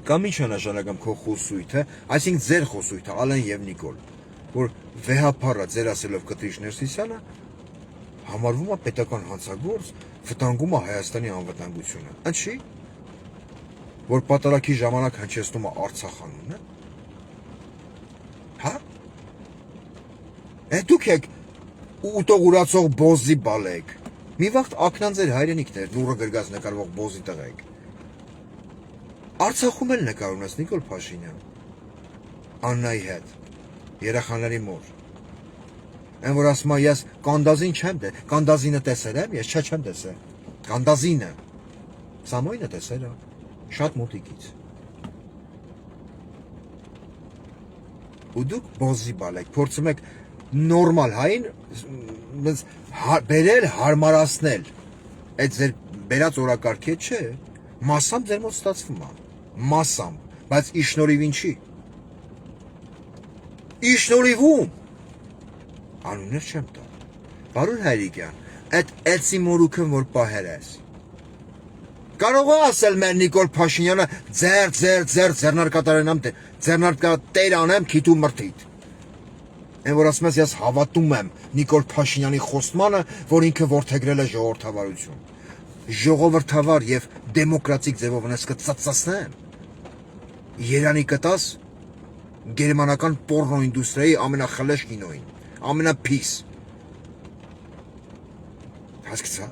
Կամ ինչ է նշանակում քո խոսույթը, այսինքն ձեր խոսույթը Ալեն եւ Նիկոլ, որ վեհապարը ձեր ասելով Կտրիշ Ներսիսյանը համարվում է պետական հանցագործ, վտանգում է Հայաստանի անվտանգությունը։ Ինչի՞։ Որ պատարակի ժամանակ հնչեցնում է Արցախ անունը։ Հա։ Դուք եք ուտող ուրացող բոզի բալեք։ Մի վաղ ակնան ձեր հայրենիքներ, նուրը գրգած նկարվող բոզի տղեկ։ Արցախում էլ նկար ունես Նիկոլ Փաշինյան։ Աննայի հետ, երեխաների մոր։ Այն որ ասում է, ես կանդազին չեմ դե, կանդազինը տեսել եմ, ես չեմ տեսել։ Կանդազինը։ Սամոյնը տեսել է, շատ մոտիկից։ Ու դուք բոզի բալեք, փորձում եք նորմալ հային բերել, հարմարացնել։ Այդ ձեր բերած օրակարգի չէ, մասամբ ձեր մոտ ստացվում է, մասամբ, բայց իշնորիվ ինչի։ Իշնորիվում։ Անուններ չեմ տա։ Վարուր Հայրիկյան, այդ էցի մորուքը որ պահեր ես։ Կարող է ասել մեր Նիկոլ Փաշինյանը ձեռնարկատեր անեմ քիթ ու մրթիթ։ Այն որ ասում ես հավատում եմ Նիկոլ Փաշինյանի խոստմանը, որ ինքը որդեգրել է ժողովրդավարություն։ Ժողովրդավար եւ դեմոկրատիկ ձևով ունես կծածածնեն։ Երանի կտաս գերմանական պորնո ինդուստրիայի ամենախլեշ կինոին, ամենափիս։ Հասկացա։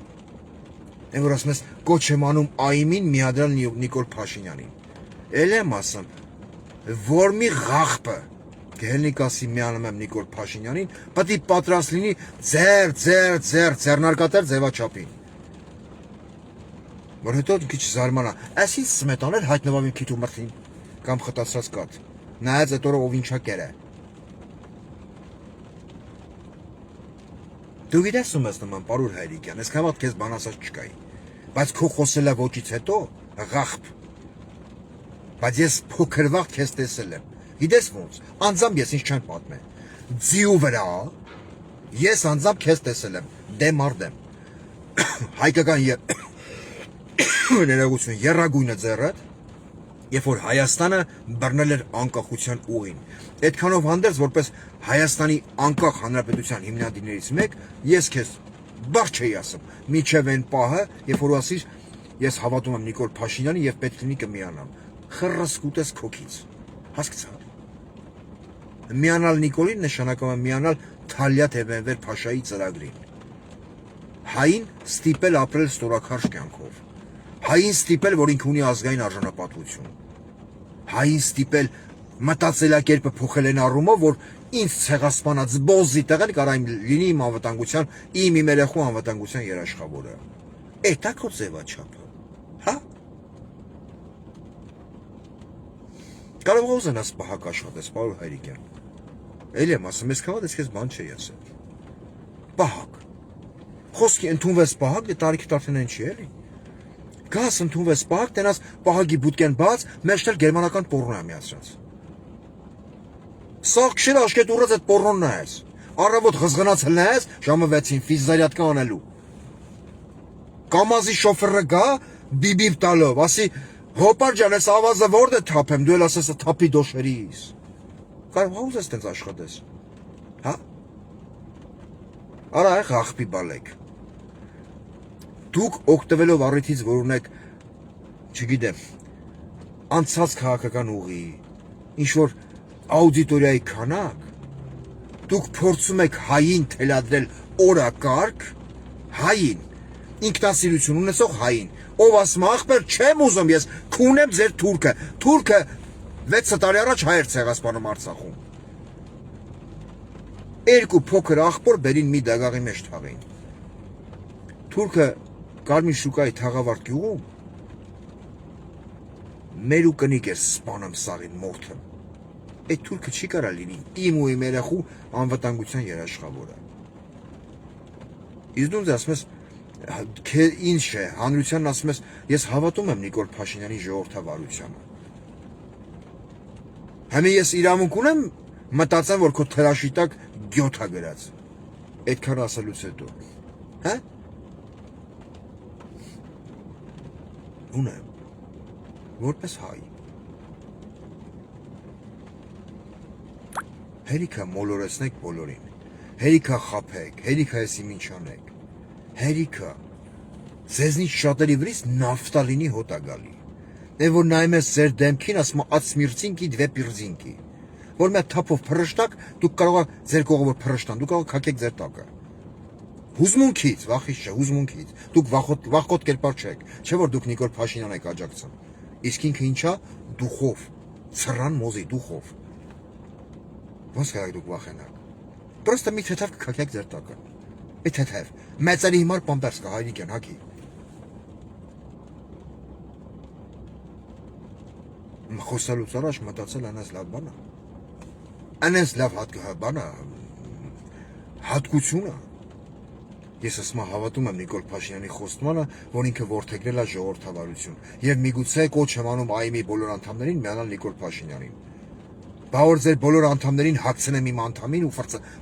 Այն որ ասում ես կոչ եմ անում ԱԻՄ-ին միադրալ Նիկոլ Փաշինյանին։ Էլ եմ ասում, որ մի ղախպը գելնիկ ասի միանում եմ Նիկոլ Փաշինյանին, պետք է պատրաստ լինի ձեռնարկատեր ձևաչափին։ Որ հետո քիչ զարմանա, այս ինչ սմետաներ հայտնվավ իմ քիթ ու մրթին, կամ խտացած կաթ։ Նայած այդ օրը ով ինչա կերը։ Դու գիտես ում ես նման, պարուր Հայրիկյան, ես կավատ քեզ բան ասած չկայի, բայց քո խոսելա ոչից հետո ղախպ, բայց ես փոքր վաղ քեզ տեսել եմ, գիտես ոնց, անձամբ ես ինչ չեմ պատմել, ձիու վրա, ես անձամբ քեզ տեսել եմ, դեմ առ դեմ, հայկական ներողություն, եռագույնը ձեռդ, երբ որ Հայաստանը բռնել էր անկախության ուղին, այդքանով հանդերձ որպես Հայաստանի անկախ հանրապետության հիմնադիրներից մեկ, ես քեզ բարձ չէի ասում, միջև այն պահը, երբ որ ասիր, ես հավատում եմ Նիկոլ Փաշինյանին եւ պետք լինի կմիանամ, խռսկուտես քոքից, հասկացա։ Միանալ Նիկոլին նշանակում է միանալ Թալյա Թևենվեր Փաշայի ծրագրին։ Հային ստիպել ապրել ստորաքարշ կյանքով։ Հային ստիպել, որ ինքը ունի ազգային արժանապատվություն։ Հային ստիպել մտածելակերպը փոխել են առումով, որ ինձ ցեղասպանած բոզի տղեն կարա լինի իմ անվտանգության, իմ երեխու անվտանգության երաշխավորը։ Էդ է քո ձևաչափը։ Հա։ Կարող է ուզենաս պահակ աշխատես, պարոն Հայրիկյան։ Էլ եմ ասում, ես քաղաք ես քեզ բան չի ասել։ Պահակ։ Խոսքի ընդունվես պահակ, դե տարիքի տարթեն չի էլի։ Գաս ընդունվես պահակ, տենաս պահագի բուտկեն բաց, մեջտեղ գերմանական պորնո է միացրած։ Սաղ քշել աշկետ ուռած այդ պորնոն նայես։ Առավոտ ղզղնացել նայես, ժամը 6-ին ֆիզզարյատկա անելու։ Կամազի շոֆերը գա, բիբիբ տալով, ասի, հոպար ջան, ես ավազը որդ է թափեմ, դու էլ ասես թափի դոշերիս։ Կարող ուզես տենց աշխատես։ Հա։ Արա այ ղախպի բալեք։ Դուք օգտվելով առիթից, որ ունեք, չգիտեմ, անցած քաղաքական ուղի, ինչ-որ աուդիտորիայի քանակ, դուք փորձում եք հային թելադրել օրակարգ, հային, ինքնասիրություն ունեցող հային, ով ասում է, ախպեր, չեմ ուզում ես, քունեմ ձեր թուրքը, թուրքը 6 տարի առաջ հայեր ցեղասպանում Արցախում։ Երկու փոքր աղբոր բերին մի դագաղի մեջ թաղին։ Թուրքը Կարմիր շուկայի թաղավարտ գյուղում մեր ու կնիկ էր սպանում սաղին մորթը։ Այդ թուրքը չի կարա լինի իմ ու իմ երեխու անվտանգության երաշխավորը։ Իսկ դու ասում ես, ինչ է, հանրությանն ասում ես, ես հավատում եմ Նիկոլ Փաշինյանի ժողովրդավարությանը։ Համի ես իրավունք ունեմ մտածեմ, որ քո թրաշի տակ գյոթ ա գրած։ Այդքան ասելուց հետո։ Հա։ Ունեմ, որպես հայ։ Հերիքա մոլորեցնեք բոլորին, հերիքա խափեք, հերիքա եսի ինչ անեք, հերիքա, ձեզնից շատերի վրից նավթալինի հոտ ա գալի, է որ նայում ես ձեր դեմքին, ասում ացմիրցինքի դվե պիրզինքի, որ մի թափով փռշտակ, դուք կարող եք ձեր կողմը փռշտան, դուք կարող եք հակեք ձեր տակը, Հուզմունքից, վախից չէ, հուզմունքից։ Դուք վախոտ կերպար չեք, չէ՞ որ դուք Նիկոլ Փաշինյան եք աջակցում։ Իսկ ինքը ինչա, դուխով, ցրան մոզի դուխով։ Ոնց կարաք դուք վախենաք։ Պրոստը մի թեթև կքակեք ձեր տակը։ Մի թեթև։ Մեծերի հիմար պամպերս կա հայրիկյան, հագի։ Խոսալուց առաջ մտածել անես լավ բան է։ Անես լավ բան է, հատկությունը։ Ես ասма հավատում եմ Նիկոլ Փաշինյանի խոստմանը, որ ինքը որդեգրել է ժողովրդավարություն, եւ միգուցե կոչ եմ անում ԱԻՄ-ի բոլոր անդամներին միանալ Նիկոլ Փաշինյանին։ Բա որ ձեր բոլոր անդամներին հագցնեմ իմ անդամին ու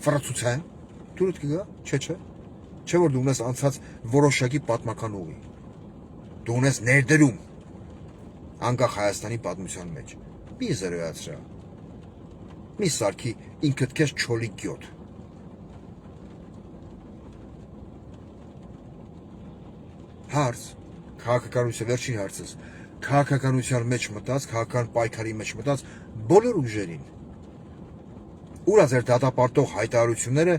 ֆրացուցեմ, դուրդ կգա, չէ։ Չէ որ դու ունես անցած որոշակի պատմական ուղի։ Դու ունես ներդրում անկախ Հայաստանի պատմության մեջ։ Մի զրոյացրա։ Մի սարքի ինքդ քեզ չոլի գյոտ։ Հարց, քաղաքականության վերջին հարցս, քաղաքականության մեջ մտած, քաղաքական պայքարի մեջ մտած բոլոր ուժերին։ Ուրա ձեր դատապարտող հայտարարությունները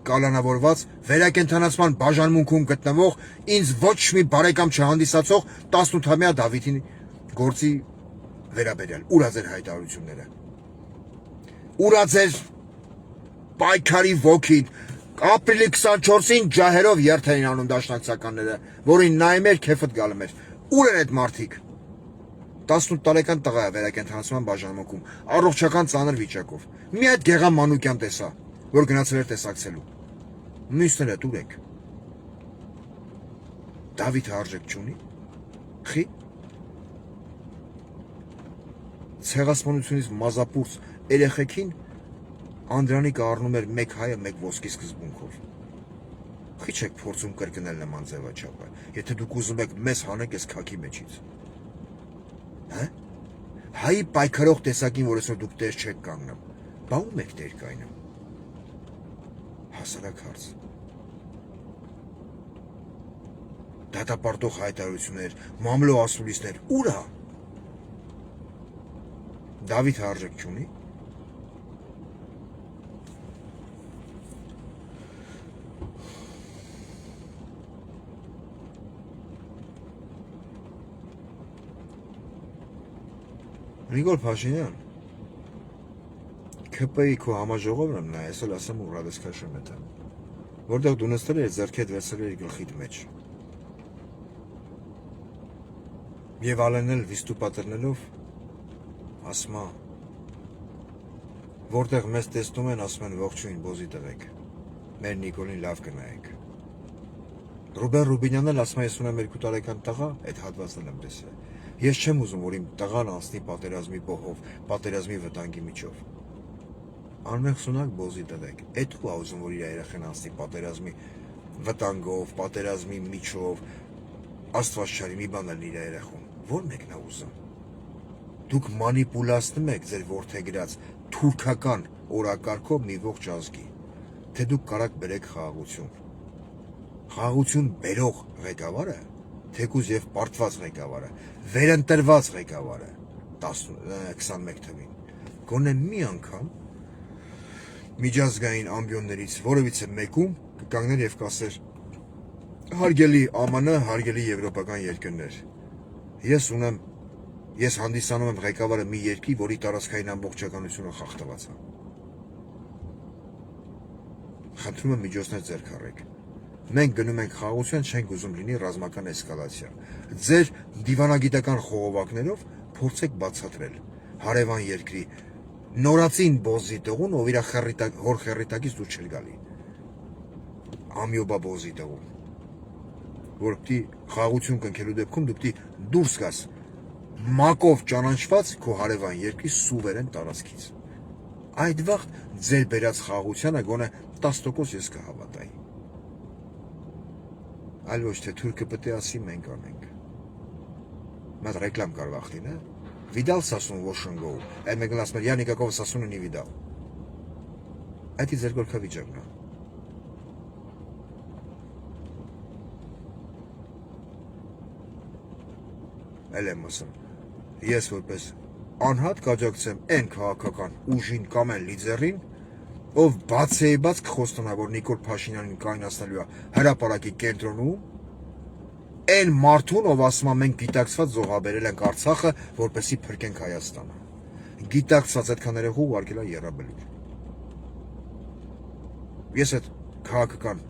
կալանավորված վերակենդանացման բաժանմունքում գտնվող ինձ ոչ մի բարեկամ չհանդիսացող 18-ամյա Դավիթին գործի վերաբերյալ։ Ուրա ձեր հայտարարությունները։ Ուրա ձեր պայքարի ոգին։ Ապրիլի 24-ին ջահերով երթ էին անում դաշնակցականները, որին նայում էր, քեֆդ գալում էր։ Ուր են այդ մարդիկ։ 18 տարեկան տղա է վերակենդանացման բաժանմունքում, առողջական ծանր վիճակով։ Մի այդ Գեղամ Մանուկյան տեսա, որ գնացել էր տեսակցելու։ Մյուսները դուր եք։ Դավիթը արժեք չունի։ Խի։ Ցեղասպանությունից մազապուրց երեխեքին Անդրանիկը առնում էր մեկ հայը մեկ ոսկի սկզբունքով։ Խի չեք փորձում կրկնել նման ձևաչափը, եթե դուք ուզում եք մեզ հանեք այս քաքի մեջից։ Հա՞։ Հայի պայքարող տեսակին, որ այսօր դուք տեր չեք կանգնում, բա ում եք տեր կայնում։ Հասարակ հարց։ Դատապարտող հայտարարություններ, մամլո ասուլիսներ, ուրա։ Դավիթը արժեք չունի։ Նիկոլ Փաշինյան, ՔՊ-ի քո համաժողովն եմ նայ, այսօր ասեմ ու ռադեսկաշեմ եմ, որտեղ դու նստել ես ձեռքդ վերցրել ես գլխիդ մեջ։ Եվ ալենել վիստուպատրնելով, ասма, որտեղ մեզ տեսնում են, ասում են ողջույն բոզի տվեք, մեր Նիկոլին լավ կնայեք։ Ռուբեն Ռուբինյանն էլ ասում է, ես ունեմ 2 տարեկան տղա, այդ հատվածն եմ տեսել։ Ես չեմ ուզում, որ իմ տղան անցնի պատերազմի բոհով, պատերազմի վտանգի միջով։ Անմեղ սունակ բոզի տվեք։ Էդ ու ուզում, որ իր երեխան անցնի պատերազմի վտանգով, պատերազմի միջով, Աստված չարի մի բան էլ իր երեխուն։ Ո՞ր մեկն է ուզում։ Դուք մանիպուլացնում եք ձեր որդեգրած թուրքական օրակարգով մի ողջ ազգի, թե դուք կարաք բերեք խաղաղություն։ Խաղաղություն բերող ղեկավարը, թեկուզ եւ պարտված ղեկավարը, վերընտրված ղեկավարը 21 թվին, գոնե մի անգամ միջազգային ամբիոններից որևիցե մեկում կկանգներ եւ կասեր հարգելի ԱՄՆ, հարգելի եվրոպական երկրներ, ես հանդիսանում եմ ղեկավարը մի երկրի, որի տարածքային ամբողջականությունը խախտված է։ Խնդրում եմ միջոցներ ձեռք առեք։ Մենք գնում ենք խաղաղության, չենք ուզում լինի ռազմական էսկալացիա։ Ձեր դիվանագիտական խողովակներով փորձեք բացատրել հարևան երկրի նորածին բոզի տղուն, ով իր հոր խեռիտակից դուր չել գալի։ Ամյոբա բոզի տղուն, որ պիտի խաղաղություն կնքելու դեպքում դու պիտի դուրս գաս մակով ճանաչված քո հարևան երկրի սուվերեն տարածքից։ Այդ վաղ ձեր բերած խաղաղությանը գոնե 10% ես կհավատայի։ Այլ ոչ թե թուրքը պետք է ասի մենք անենք։ Մատ ռեկլամ կարող ախտին, է։ Vidal Sassoon Washington, այդ մեկն ասում է, «Я никакого Sassoon-ը не видал»։ Այդ ի ձեր գործավիճակն է։ Էլ եմ ասում, ես որպես անհատ կաջակցեմ այն քաղաքական ուժին կամ այն լիդերին, ով բաց կխոստանա, որ Նիկոլ Փաշինյանին կայունացնելու է հրապարակի կենտրոնում, այն մարդուն, ով ասում է մենք գիտակցված զոհաբերել ենք Արցախը, որպեսզի փրկենք Հայաստանը։ Գիտակցված այդքան երեխու ուղարկել է Եռաբելուր։ Ես այդ քաղաքական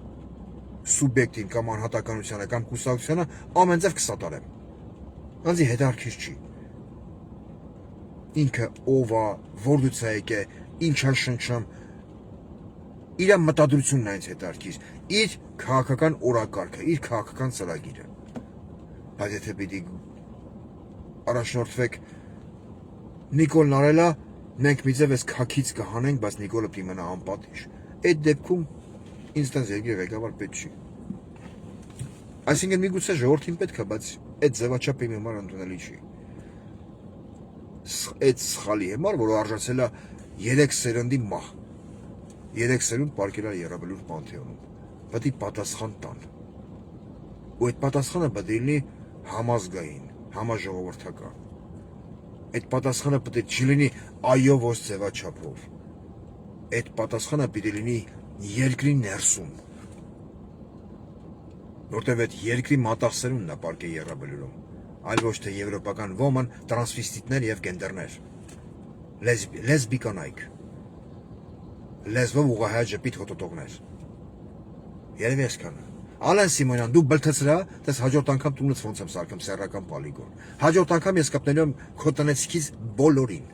սուբյեկտին կամ անհատականությանը կամ կուսակցությանը ամեն ձև կսատարեմ։ Անձի հետարքիր չի։ Ինքը ով է, որտեղից է եկել, ինչ է շնչում, իր մտադրությունն է ինձ հետարքիր, իր քաղաքական օրակարգը, իր քաղաքական ծրագիրը։ Բայց եթե պիտի առաջնորդվեք Նիկոլն արելա, մենք մի ձև այս քաքից կհանենք, բայց Նիկոլը պիտի մնա անպատիժ։ Այդ դեպքում ինձ տենց երկրի ղեկավար պետք չի։ Այսինքն միգուցե ժողովրդին պետք է, բայց այդ ձևաչափը իմ համար ընդունելի չի։ Այդ սխալի համար, որ արժացել է 3 սերնդի մահ։ 3 սերունդ պարկել է Եռաբելուր Պանթեոնում։ Պետք է պատասխան տան։ Ու այդ պատասխանը պետք է լինի համազգային, համաժողովրդական։ Այդ պատասխանը պետք է չլինի այո ոչ ձևաչափով։ Այդ պատասխանը պետք է լինի երկրի ներսում։ Որտեւ այդ երկրի մատաղսերունն է պարկել Եռաբելուրում, այլ ոչ թե եվրոպական ոմն, տրանսվիստիտներ եւ գենդերներ։ Լեսբիկանայք։ Լեզվով ուղղահայտ ժպիտ հոտոտողներ։ Երևի այսքանը։ Ալեն Սիմոնյան, դու բլթեցրա, դες հաջորդ անգամ տունից ոնց եմ սարքում սեռական պոլիգոն։ Հաջորդ անգամ ես կպնելու եմ քո տնեցիքից բոլորին։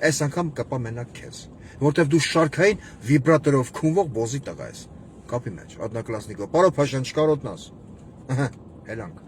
Այս անգամ կպա մենակ քեզ, որտեվ դու շարքային վիբրատորով քունվող բոզի տղա ես։ Կապի մեջ, однокласснիկով։ Պարոն Փաշյան, չկարոտնաս։ Ահա, հելանք։